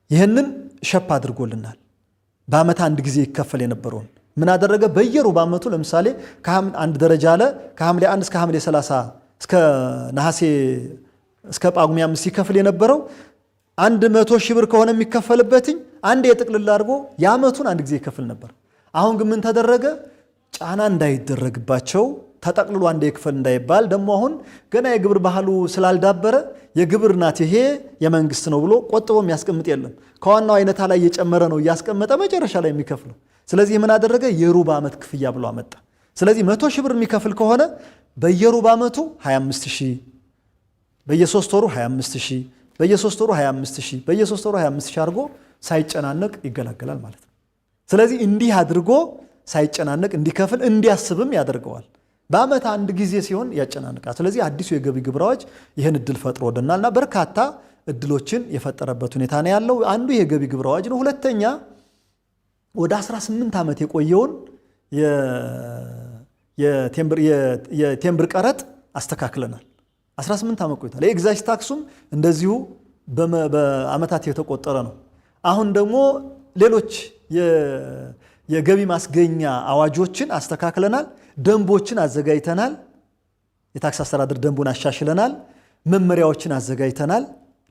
ይህንን ሸፕ አድርጎልናል። በአመት አንድ ጊዜ ይከፈል የነበረውን ምን አደረገ? በየሩብ ዓመቱ ለምሳሌ አንድ ደረጃ ለ ከሐምሌ 1 እስከ ሐምሌ 30 እስከ ነሐሴ እስከ ጳጉሜ 5 ይከፍል የነበረው 100 ሺህ ብር ከሆነ የሚከፈልበትኝ አንድ የጥቅልል አድርጎ የዓመቱን አንድ ጊዜ ይከፍል ነበር። አሁን ግን ምን ተደረገ? ጫና እንዳይደረግባቸው ተጠቅልሎ አንድ ይክፈል እንዳይባል ደግሞ አሁን ገና የግብር ባህሉ ስላልዳበረ የግብር ናት ይሄ የመንግስት ነው ብሎ ቆጥቦ የሚያስቀምጥ የለም። ከዋናው አይነታ ላይ እየጨመረ ነው እያስቀመጠ መጨረሻ ላይ የሚከፍለው። ስለዚህ ምን አደረገ? የሩብ ዓመት ክፍያ ብሎ አመጣ። ስለዚህ 100 ሺህ ብር የሚከፍል ከሆነ በየሩብ ዓመቱ 25 ሺህ፣ በየ3 ወሩ 25 ሺህ፣ በየ3 ወሩ 25 ሺህ፣ በየ3 ወሩ 25 ሺህ አድርጎ ሳይጨናነቅ ይገላገላል ማለት ነው። ስለዚህ እንዲህ አድርጎ ሳይጨናነቅ እንዲከፍል እንዲያስብም ያደርገዋል። በአመት አንድ ጊዜ ሲሆን ያጨናንቃል። ስለዚህ አዲሱ የገቢ ግብር አዋጅ ይህን እድል ፈጥሮልናልና በርካታ እድሎችን የፈጠረበት ሁኔታ ነው ያለው። አንዱ የገቢ ግብር አዋጅ ነው። ሁለተኛ ወደ 18 ዓመት የቆየውን የቴምብር ቀረጥ አስተካክለናል። 18 ዓመት ቆይቷል። የኤግዛይዝ ታክሱም እንደዚሁ በአመታት የተቆጠረ ነው። አሁን ደግሞ ሌሎች የገቢ ማስገኛ አዋጆችን አስተካክለናል። ደንቦችን አዘጋጅተናል። የታክስ አስተዳደር ደንቡን አሻሽለናል። መመሪያዎችን አዘጋጅተናል።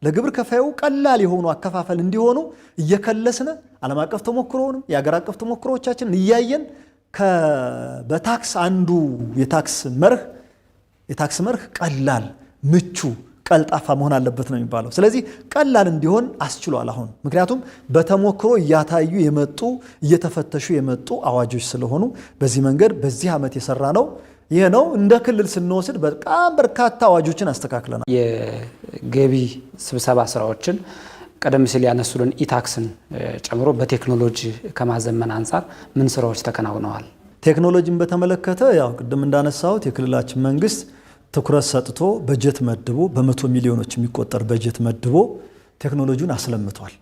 ለግብር ከፋዩ ቀላል የሆኑ አከፋፈል እንዲሆኑ እየከለስነ ዓለም አቀፍ ተሞክሮውንም የአገር አቀፍ ተሞክሮዎቻችንን እያየን በታክስ አንዱ የታክስ መርህ ቀላል፣ ምቹ፣ ቀልጣፋ መሆን አለበት ነው የሚባለው። ስለዚህ ቀላል እንዲሆን አስችሏል አሁን። ምክንያቱም በተሞክሮ እያታዩ የመጡ እየተፈተሹ የመጡ አዋጆች ስለሆኑ በዚህ መንገድ በዚህ ዓመት የሰራ ነው ይሄ ነው። እንደ ክልል ስንወስድ በጣም በርካታ አዋጆችን አስተካክለናል። የገቢ ስብሰባ ስራዎችን ቀደም ሲል ያነሱልን ኢታክስን ጨምሮ በቴክኖሎጂ ከማዘመን አንጻር ምን ስራዎች ተከናውነዋል? ቴክኖሎጂን በተመለከተ ያው ቅድም እንዳነሳሁት የክልላችን መንግስት ትኩረት ሰጥቶ በጀት መድቦ በመቶ ሚሊዮኖች የሚቆጠር በጀት መድቦ ቴክኖሎጂውን አስለምቷል።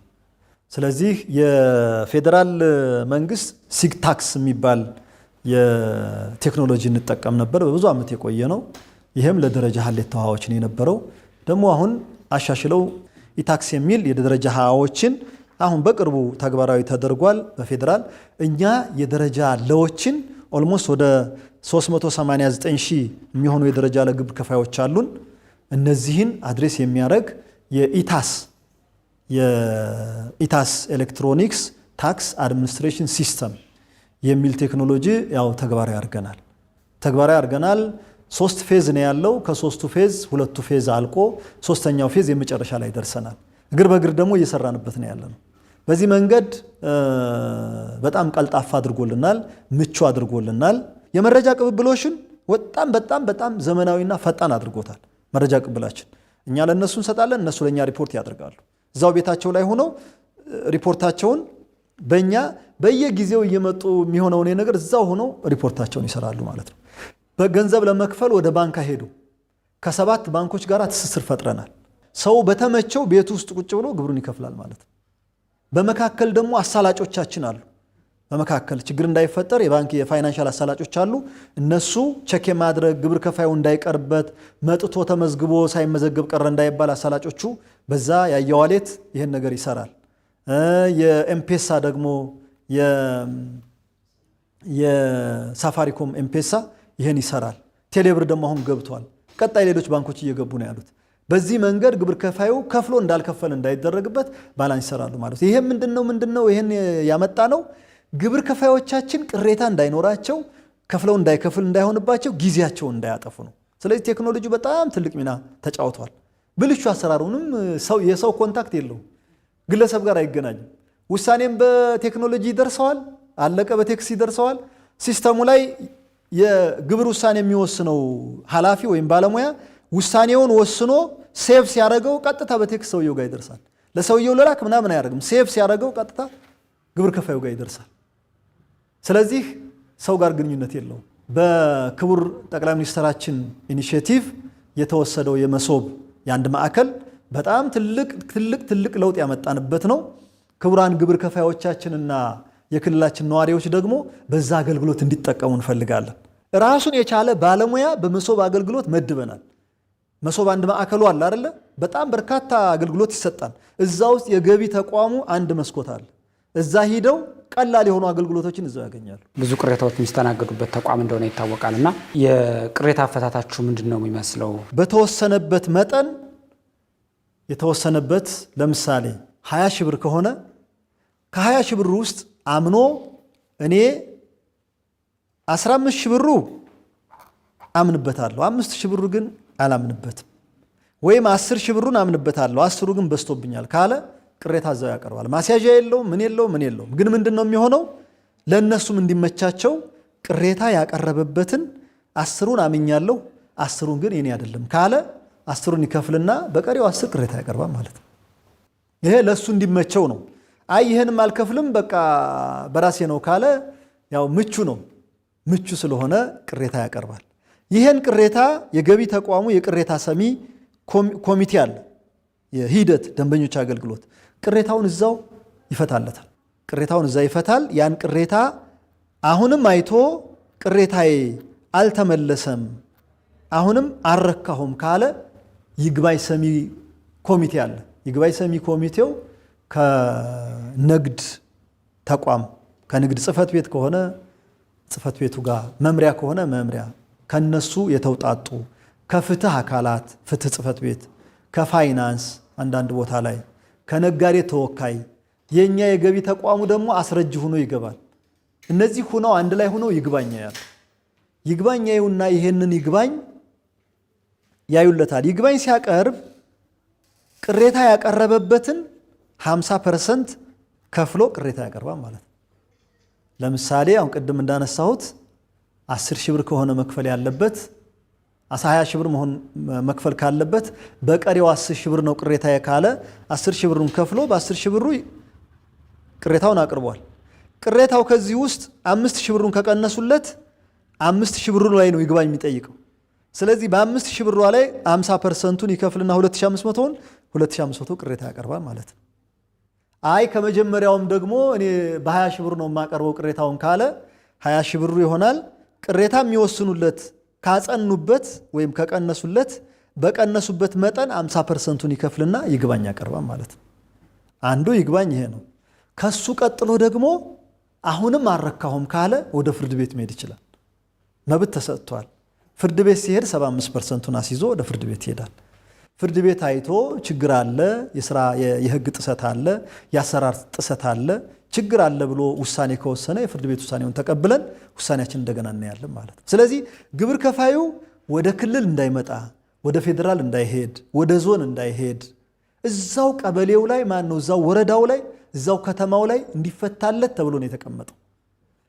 ስለዚህ የፌዴራል መንግስት ሲግታክስ የሚባል የቴክኖሎጂ እንጠቀም ነበር። በብዙ ዓመት የቆየ ነው። ይህም ለደረጃ ሀሌት ውሃዎችን የነበረው ደግሞ አሁን አሻሽለው ኢታክስ የሚል የደረጃ ሀዎችን አሁን በቅርቡ ተግባራዊ ተደርጓል በፌዴራል። እኛ የደረጃ ለዎችን ኦልሞስት ወደ 389 ሺህ የሚሆኑ የደረጃ ለግብር ከፋዮች አሉን። እነዚህን አድሬስ የሚያደርግ የኢታስ ኤሌክትሮኒክስ ታክስ አድሚኒስትሬሽን ሲስተም የሚል ቴክኖሎጂ ያው ተግባራዊ አድርገናል። 3 ፌዝ ነው ያለው። ከ3ቱ ፌዝ 2ቱ ፌዝ አልቆ 3ኛው ፌዝ የመጨረሻ ላይ ደርሰናል። እግር በእግር ደግሞ እየሰራንበት ነው ያለነው። በዚህ መንገድ በጣም ቀልጣፋ አድርጎልናል፣ ምቹ አድርጎልናል። የመረጃ ቅብብሎሽን በጣም ዘመናዊና ፈጣን አድርጎታል። መረጃ ቅብብላችን እኛ ለነሱ እንሰጣለን፣ እነሱ ለኛ ሪፖርት ያደርጋሉ። እዛው ቤታቸው ላይ ሆነው ሪፖርታቸውን በእኛ በየጊዜው እየመጡ የሚሆነውን ነገር እዛው ሆነው ሪፖርታቸውን ይሰራሉ ማለት ነው። በገንዘብ ለመክፈል ወደ ባንክ ሄዱ። ከ7 ባንኮች ጋር ትስስር ፈጥረናል። ሰው በተመቸው ቤቱ ውስጥ ቁጭ ብሎ ግብሩን ይከፍላል ማለት ነው። በመካከል ደግሞ አሳላጮቻችን አሉ። በመካከል ችግር እንዳይፈጠር የባንክ የፋይናንሻል አሳላጮች አሉ። እነሱ ቼክ የማድረግ ግብር ከፋዩ እንዳይቀርበት መጥቶ ተመዝግቦ ሳይመዘገብ ቀረ እንዳይባል አሳላጮቹ በዛ ያየዋሌት ይህን ነገር ይሰራል። የኤምፔሳ ደግሞ የሳፋሪኮም ኤምፔሳ ይህን ይሰራል። ቴሌብር ደግሞ አሁን ገብቷል። ቀጣይ ሌሎች ባንኮች እየገቡ ነው ያሉት። በዚህ መንገድ ግብር ከፋዩ ከፍሎ እንዳልከፈል እንዳይደረግበት ባላንስ ይሰራሉ ማለት። ይሄ ምንድነው ይሄን ያመጣ ነው? ግብር ከፋዮቻችን ቅሬታ እንዳይኖራቸው፣ ከፍለው እንዳይከፍል እንዳይሆንባቸው፣ ጊዜያቸውን እንዳያጠፉ ነው። ስለዚህ ቴክኖሎጂ በጣም ትልቅ ሚና ተጫውቷል። ብልሹ አሰራሩንም የሰው ኮንታክት የለውም፣ ግለሰብ ጋር አይገናኝም። ውሳኔም በቴክኖሎጂ ይደርሰዋል፣ አለቀ በቴክስት ይደርሰዋል። ሲስተሙ ላይ የግብር ውሳኔ የሚወስነው ኃላፊ ወይም ባለሙያ ውሳኔውን ወስኖ ሴቭ ሲያደርገው ቀጥታ በቴክስት ሰውየው ጋር ይደርሳል። ለሰውየው ለላክ ምናምን አያደርግም። ሴቭ ሲያደርገው ቀጥታ ግብር ከፋዩ ጋር ይደርሳል። ስለዚህ ሰው ጋር ግንኙነት የለውም። በክቡር ጠቅላይ ሚኒስትራችን ኢኒሼቲቭ የተወሰደው የመሶብ የአንድ ማዕከል በጣም ትልቅ ለውጥ ያመጣንበት ነው። ክቡራን ግብር ከፋዮቻችንና የክልላችን ነዋሪዎች ደግሞ በዛ አገልግሎት እንዲጠቀሙ እንፈልጋለን። ራሱን የቻለ ባለሙያ በመሶብ አገልግሎት መድበናል። መሶብ አንድ ማዕከሉ አለ አይደለ? በጣም በርካታ አገልግሎት ይሰጣል። እዛ ውስጥ የገቢ ተቋሙ አንድ መስኮት አለ። እዛ ሂደው ቀላል የሆኑ አገልግሎቶችን እዛው ያገኛሉ። ብዙ ቅሬታዎች የሚስተናገዱበት ተቋም እንደሆነ ይታወቃል። እና የቅሬታ አፈታታችሁ ምንድን ነው የሚመስለው? በተወሰነበት መጠን የተወሰነበት ለምሳሌ 20 ሺህ ብር ከሆነ ከ20 ሺህ ብር ውስጥ አምኖ እኔ 15 ሺህ ብሩ አምንበታለሁ፣ 5 ሺህ ብሩ ግን አላምንበትም፣ ወይም 10 ሺህ ብሩን አምንበታለሁ፣ 10ሩ ግን በዝቶብኛል ካለ ቅሬታ እዛው ያቀርባል። ማስያዣ የለውም፣ ምን የለውም። ግን ምንድነው የሚሆነው? ለነሱም እንዲመቻቸው ቅሬታ ያቀረበበትን 10ሩን አምኛለሁ፣ 10ሩን ግን የኔ አይደለም ካለ 10ሩን ይከፍልና በቀሪው 10 ቅሬታ ያቀርባል ማለት ነው። ይሄ ለሱ እንዲመቸው ነው። አይ ይሄንም አልከፍልም በቃ በራሴ ነው ካለ ያው ምቹ ስለሆነ ቅሬታ ያቀርባል። ይሄን ቅሬታ የገቢ ተቋሙ የቅሬታ ሰሚ ኮሚቴ አለ፣ የሂደት ደንበኞች አገልግሎት ቅሬታውን እዛው ይፈታለታል። ቅሬታውን እዛ ይፈታል። ያን ቅሬታ አሁንም አይቶ ቅሬታዬ አልተመለሰም፣ አሁንም አልረካሁም ካለ ይግባኝ ሰሚ ኮሚቴ አለ። ይግባኝ ሰሚ ኮሚቴው ከንግድ ተቋም ከንግድ ጽሕፈት ቤት ከሆነ ጽሕፈት ቤቱ ጋር፣ መምሪያ ከሆነ መምሪያ ከነሱ የተውጣጡ ከፍትህ አካላት ፍትህ ጽሕፈት ቤት፣ ከፋይናንስ አንዳንድ ቦታ ላይ ከነጋዴ ተወካይ፣ የኛ የገቢ ተቋሙ ደግሞ አስረጅ ሆኖ ይገባል። እነዚህ ሆነው አንድ ላይ ሆነው ይግባኝ ያያሉ። ይግባኝ ያዩና ይሄንን ይግባኝ ያዩለታል። ይግባኝ ሲያቀርብ ቅሬታ ያቀረበበትን 50% ከፍሎ ቅሬታ ያቀርባል ማለት ነው። ለምሳሌ አሁን ቅድም እንዳነሳሁት 10 ሺህ ብር ከሆነ መክፈል ያለበት 20 ሺህ ብር መክፈል ካለበት በቀሪው 10 ሺህ ብር ነው ቅሬታ ካለ 10 ሺህ ብሩን ከፍሎ በ10 ሺህ ብሩ ቅሬታውን አቅርቧል። ቅሬታው ከዚህ ውስጥ 5 ሺህ ብሩን ከቀነሱለት 5 ሺህ ብሩ ላይ ነው ይግባኝ የሚጠይቀው። ስለዚህ በ5 ሺህ ብሯ ላይ 50%ቱን ይከፍልና 2500ውን 2500 ቅሬታ ያቀርባል ማለት ነው። አይ ከመጀመሪያውም ደግሞ እኔ በ20 ሺህ ብር ነው የማቀርበው ቅሬታውን ካለ 20 ሺህ ብሩ ይሆናል። ቅሬታ የሚወስኑለት ካጸኑበት ወይም ከቀነሱለት በቀነሱበት መጠን 50%ቱን ይከፍልና ይግባኝ ያቀርባል ማለት ነው። አንዱ ይግባኝ ይሄ ነው። ከሱ ቀጥሎ ደግሞ አሁንም አልረካሁም ካለ ወደ ፍርድ ቤት መሄድ ይችላል። መብት ተሰጥቷል። ፍርድ ቤት ሲሄድ 75%ቱን አስይዞ ወደ ፍርድ ቤት ይሄዳል። ፍርድ ቤት አይቶ ችግር አለ፣ የህግ ጥሰት አለ፣ የአሰራር ጥሰት አለ፣ ችግር አለ ብሎ ውሳኔ ከወሰነ የፍርድ ቤት ውሳኔውን ተቀብለን ውሳኔያችን እንደገና እናያለን ማለት ነው። ስለዚህ ግብር ከፋዩ ወደ ክልል እንዳይመጣ፣ ወደ ፌዴራል እንዳይሄድ፣ ወደ ዞን እንዳይሄድ እዛው ቀበሌው ላይ ማነው እዛው ወረዳው ላይ እዛው ከተማው ላይ እንዲፈታለት ተብሎ ነው የተቀመጠው።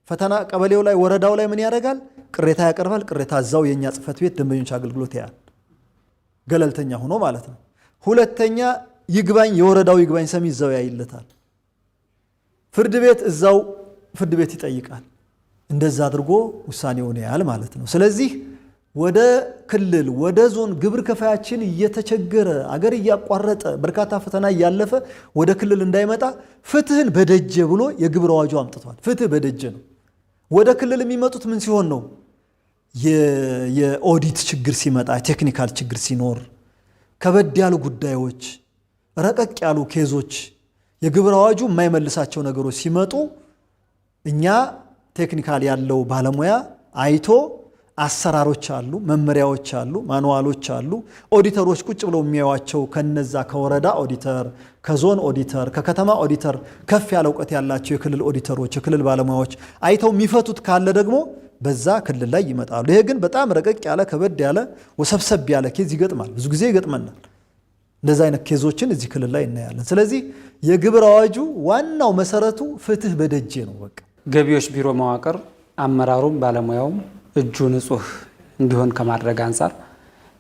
ፈተና ቀበሌው ላይ ወረዳው ላይ ምን ያደርጋል? ቅሬታ ያቀርባል። ቅሬታ እዛው የኛ ጽህፈት ቤት ደንበኞች አገልግሎት ያያል፣ ገለልተኛ ሆኖ ማለት ነው። ሁለተኛ ይግባኝ የወረዳው ይግባኝ ሰሚ እዛው ያይለታል። ፍርድ ቤት እዛው ፍርድ ቤት ይጠይቃል። እንደዛ አድርጎ ውሳኔውን ያያል ማለት ነው። ስለዚህ ወደ ክልል ወደ ዞን ግብር ከፋያችን እየተቸገረ አገር እያቋረጠ በርካታ ፈተና እያለፈ ወደ ክልል እንዳይመጣ ፍትህን በደጀ ብሎ የግብር አዋጁ አምጥቷል። ፍትህ በደጀ ነው። ወደ ክልል የሚመጡት ምን ሲሆን ነው? የኦዲት ችግር ሲመጣ፣ ቴክኒካል ችግር ሲኖር፣ ከበድ ያሉ ጉዳዮች፣ ረቀቅ ያሉ ኬዞች፣ የግብር አዋጁ የማይመልሳቸው ነገሮች ሲመጡ እኛ ቴክኒካል ያለው ባለሙያ አይቶ አሰራሮች አሉ፣ መመሪያዎች አሉ፣ ማኑዋሎች አሉ። ኦዲተሮች ቁጭ ብለው የሚያዩዋቸው ከነዛ ከወረዳ ኦዲተር፣ ከዞን ኦዲተር፣ ከከተማ ኦዲተር ከፍ ያለ እውቀት ያላቸው የክልል ኦዲተሮች፣ የክልል ባለሙያዎች አይተው የሚፈቱት ካለ ደግሞ በዛ ክልል ላይ ይመጣሉ። ይሄ ግን በጣም ረቀቅ ያለ ከበድ ያለ ወሰብሰብ ያለ ኬዝ ይገጥማል። ብዙ ጊዜ ይገጥመናል። እንደዛ አይነት ኬዞችን እዚህ ክልል ላይ እናያለን። ስለዚህ የግብር አዋጁ ዋናው መሰረቱ ፍትህ በደጄ ነው። በቃ ገቢዎች ቢሮ መዋቅር አመራሩም ባለሙያውም እጁ ንጹህ እንዲሆን ከማድረግ አንጻር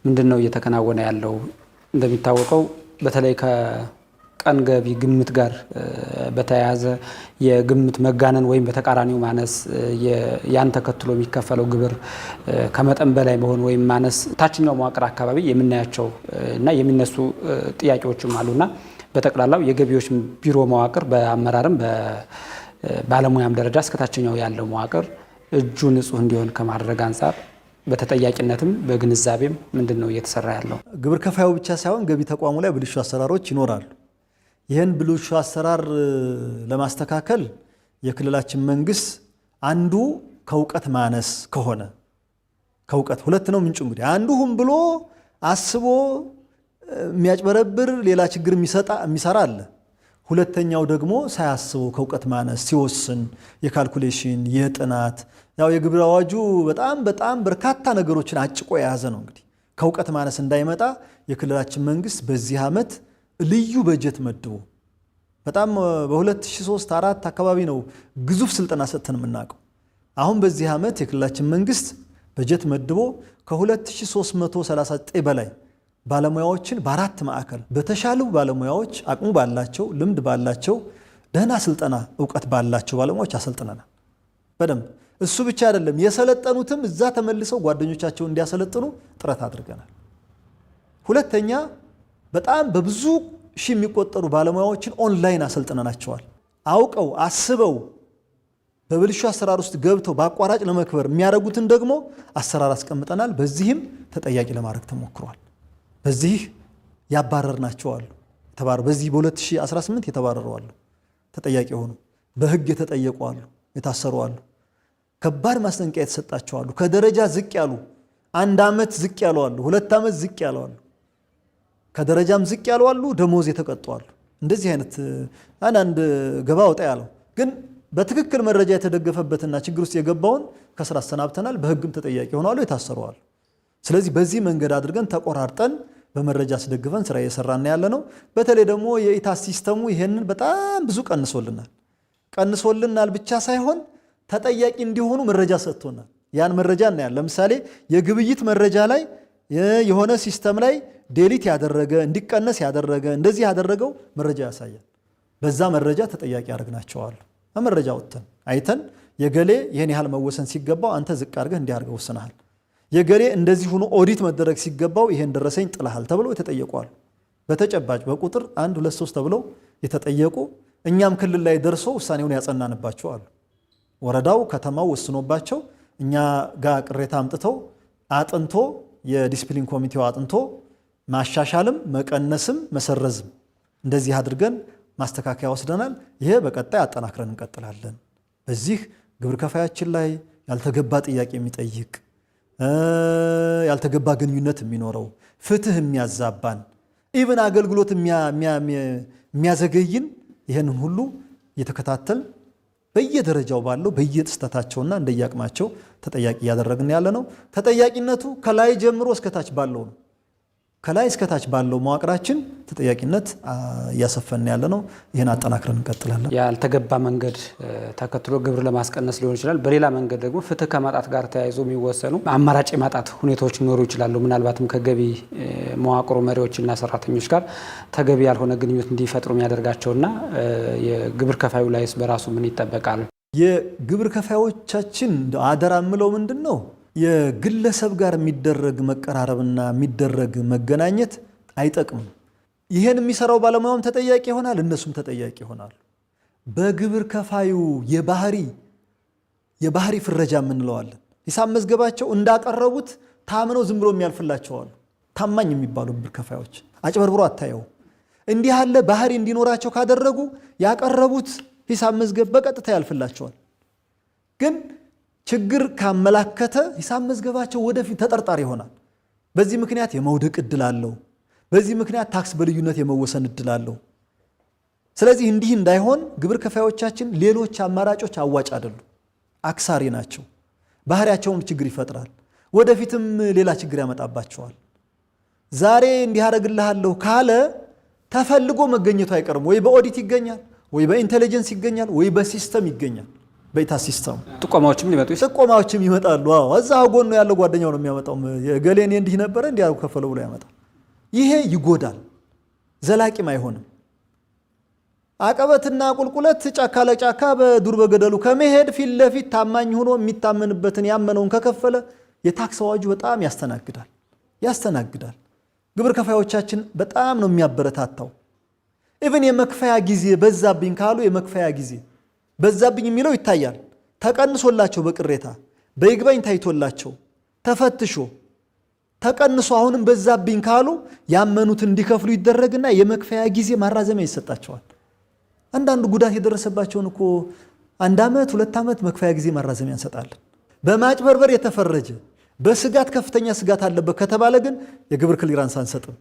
ምንድነው እየተከናወነ ያለው? እንደሚታወቀው በተለይ ከቀን ገቢ ግምት ጋር በተያያዘ የግምት መጋነን ወይም በተቃራኒው ማነስ፣ ያን ተከትሎ የሚከፈለው ግብር ከመጠን በላይ መሆን ወይም ማነስ ታችኛው መዋቅር አካባቢ የምናያቸው እና የሚነሱ ጥያቄዎችም አሉና በጠቅላላው የገቢዎች ቢሮ መዋቅር በአመራርም በባለሙያም ደረጃ እስከታችኛው ያለው መዋቅር እጁ ንጹህ እንዲሆን ከማድረግ አንጻር በተጠያቂነትም በግንዛቤም ምንድነው እየተሰራ ያለው? ግብር ከፋዩ ብቻ ሳይሆን ገቢ ተቋሙ ላይ ብልሹ አሰራሮች ይኖራሉ። ይህን ብልሹ አሰራር ለማስተካከል የክልላችን መንግስት አንዱ ከእውቀት ማነስ ከሆነ ከእውቀት ሁለት ነው ምንጩ። እንግዲህ አንዱ ሁም ብሎ አስቦ የሚያጭበረብር ሌላ ችግር የሚሰራ አለ። ሁለተኛው ደግሞ ሳያስበው ከእውቀት ማነስ ሲወስን የካልኩሌሽን የጥናት ያው የግብር አዋጁ በጣም በርካታ ነገሮችን አጭቆ የያዘ ነው። እንግዲህ ከእውቀት ማነስ እንዳይመጣ የክልላችን መንግስት በዚህ ዓመት ልዩ በጀት መድቦ በጣም በ2003-4 አካባቢ ነው ግዙፍ ስልጠና ሰጥተን የምናውቀው። አሁን በዚህ ዓመት የክልላችን መንግስት በጀት መድቦ ከ2339 በላይ ባለሙያዎችን በአራት ማዕከል በተሻሉ ባለሙያዎች አቅሙ ባላቸው ልምድ ባላቸው ደህና ስልጠና እውቀት ባላቸው ባለሙያዎች አሰልጥነናል በደንብ። እሱ ብቻ አይደለም፣ የሰለጠኑትም እዛ ተመልሰው ጓደኞቻቸው እንዲያሰለጥኑ ጥረት አድርገናል። ሁለተኛ በጣም በብዙ ሺህ የሚቆጠሩ ባለሙያዎችን ኦንላይን አሰልጥነናቸዋል። አውቀው አስበው በብልሹ አሰራር ውስጥ ገብተው በአቋራጭ ለመክበር የሚያደርጉትን ደግሞ አሰራር አስቀምጠናል። በዚህም ተጠያቂ ለማድረግ ተሞክሯል። በዚህ ያባረርናቸው አሉ። በዚህ በ2018 የተባረሩ አሉ፣ ተጠያቂ ሆኑ፣ በህግ የተጠየቁ አሉ፣ የታሰሩ አሉ፣ ከባድ ማስጠንቀቂያ የተሰጣቸው አሉ፣ ከደረጃ ዝቅ ያሉ 1 ዓመት ዝቅ ያሉ አሉ፣ 2 ዓመት ዝቅ ያሉ አሉ፣ ከደረጃም ዝቅ ያሉ አሉ፣ ደሞዝ የተቀጡ አሉ። እንደዚህ አይነት አንድ ገባ ወጣ ያለው ግን በትክክል መረጃ የተደገፈበትና ችግር ውስጥ የገባውን ከስራ አሰናብተናል፣ በህግም ተጠያቂ ሆነዋል፣ የታሰሩዋል። ስለዚህ በዚህ መንገድ አድርገን ተቆራርጠን በመረጃ አስደግፈን ስራ እየሰራን ያለነው። በተለይ ደግሞ የኢታስ ሲስተሙ ይሄንን በጣም ብዙ ቀንሶልናል ብቻ ሳይሆን ተጠያቂ እንዲሆኑ መረጃ ሰጥቶናል። ያን መረጃ እናያለን። ለምሳሌ የግብይት መረጃ ላይ የሆነ ሲስተም ላይ ዴሊት ያደረገ እንዲቀነስ ያደረገ እንደዚህ ያደረገው መረጃ ያሳያል። በዛ መረጃ ተጠያቂ አድርገናቸዋል። መረጃ ወጥተን አይተን የገሌ ይሄን ያህል መወሰን ሲገባው አንተ ዝቅ አድርገህ እንዲያርገው ወስነሃል፣ የገሌ እንደዚህ ሆኖ ኦዲት መደረግ ሲገባው ይሄን ደረሰኝ ጥለሃል ተብለው የተጠየቁዋል። በተጨባጭ በቁጥር 1 2 3 ተብለው የተጠየቁ እኛም ክልል ላይ ደርሶ ውሳኔውን ያጸናንባቸዋል። ወረዳው ከተማው ወስኖባቸው እኛ ጋር ቅሬታ አምጥተው አጥንቶ የዲስፕሊን ኮሚቴው አጥንቶ ማሻሻልም መቀነስም መሰረዝም እንደዚህ አድርገን ማስተካከያ ወስደናል። ይሄ በቀጣይ አጠናክረን እንቀጥላለን። በዚህ ግብር ከፋያችን ላይ ያልተገባ ጥያቄ የሚጠይቅ ያልተገባ ግንኙነት የሚኖረው ፍትህ የሚያዛባን ኢቭን አገልግሎት የሚያዘገይን ይሄንን ሁሉ እየተከታተል በየደረጃው ባለው በየጥስተታቸውና እንደየአቅማቸው ተጠያቂ እያደረግን ያለ ነው። ተጠያቂነቱ ከላይ ጀምሮ እስከታች ባለው ነው። ከላይ እስከታች ባለው መዋቅራችን ተጠያቂነት እያሰፈን ያለ ነው። ይሄን አጠናክረን እንቀጥላለን። ያልተገባ መንገድ ተከትሎ ግብር ለማስቀነስ ሊሆን ይችላል። በሌላ መንገድ ደግሞ ፍትህ ከማጣት ጋር ተያይዞ የሚወሰኑ አማራጭ የማጣት ሁኔታዎች ሊኖሩ ይችላሉ። ምናልባትም ከገቢ መዋቅሩ መሪዎችና ሰራተኞች ጋር ተገቢ ያልሆነ ግንኙነት እንዲፈጥሩ የሚያደርጋቸውና የግብር ከፋዩ ላይስ በራሱ ምን ይጠበቃል? የግብር ከፋዮቻችን አደራ ምለው ምንድነው? የግለሰብ ጋር የሚደረግ መቀራረብና የሚደረግ መገናኘት አይጠቅምም። ይሄን የሚሰራው ባለሙያውም ተጠያቂ ይሆናል፣ እነሱም ተጠያቂ ይሆናሉ። በግብር ከፋዩ የባህሪ ፍረጃ የምንለዋለን። ሂሳብ መዝገባቸው እንዳቀረቡት ታምነው ዝም ብሎ የሚያልፍላቸዋሉ። ታማኝ የሚባሉ ግብር ከፋዮች አጭበርብሮ አታየው። እንዲህ ያለ ባህሪ እንዲኖራቸው ካደረጉ ያቀረቡት ሂሳብ መዝገብ በቀጥታ ያልፍላቸዋል። ግን ችግር ካመላከተ ሂሳብ መዝገባቸው ወደፊት ተጠርጣሪ ይሆናል። በዚህ ምክንያት የመውደቅ እድል አለው። በዚህ ምክንያት ታክስ በልዩነት የመወሰን እድል አለው። ስለዚህ እንዲህ እንዳይሆን ግብር ከፋዮቻችን ሌሎች አማራጮች አዋጭ አይደሉም፣ አክሳሪ ናቸው። ባህሪያቸውን ችግር ይፈጥራል፣ ወደፊትም ሌላ ችግር ያመጣባቸዋል። ዛሬ እንዲህ አደርግልሃለሁ ካለ ተፈልጎ መገኘቱ አይቀርም። ወይ በኦዲት ይገኛል፣ ወይ በኢንቴሊጀንስ ይገኛል፣ ወይ በሲስተም ይገኛል። በኢታስ ሲስተም ጥቆማዎችም ይመጣሉ። እዛ ጎን ያለው ጓደኛው ነው የሚያመጣው። የገሌን እንዲህ ነበረ እንዲያው ከፈለ ብሎ ያመጣል። ይሄ ይጎዳል፣ ዘላቂም አይሆንም። አቀበትና ቁልቁለት ጫካ ለጫካ በዱር በገደሉ ከመሄድ ፊት ለፊት ታማኝ ሆኖ የሚታመንበትን ያመነውን ከከፈለ የታክስ አዋጁ በጣም ያስተናግዳል። ግብር ከፋዮቻችን በጣም ነው የሚያበረታታው። ኢቭን የመክፈያ ጊዜ በዛብኝ ካሉ የመክፈያ ጊዜ በዛብኝ የሚለው ይታያል። ተቀንሶላቸው በቅሬታ በይግባኝ ታይቶላቸው ተፈትሾ ተቀንሶ አሁንም በዛብኝ ካሉ ያመኑት እንዲከፍሉ ይደረግና የመክፈያ ጊዜ ማራዘሚያ ይሰጣቸዋል። አንዳንዱ ጉዳት የደረሰባቸውን እኮ 1 ዓመት 2 ዓመት መክፈያ ጊዜ ማራዘሚያ እንሰጣለን። በማጭበርበር የተፈረጀ በስጋት ከፍተኛ ስጋት አለበት ከተባለ ግን የግብር ክሊራንስ አንሰጥም፣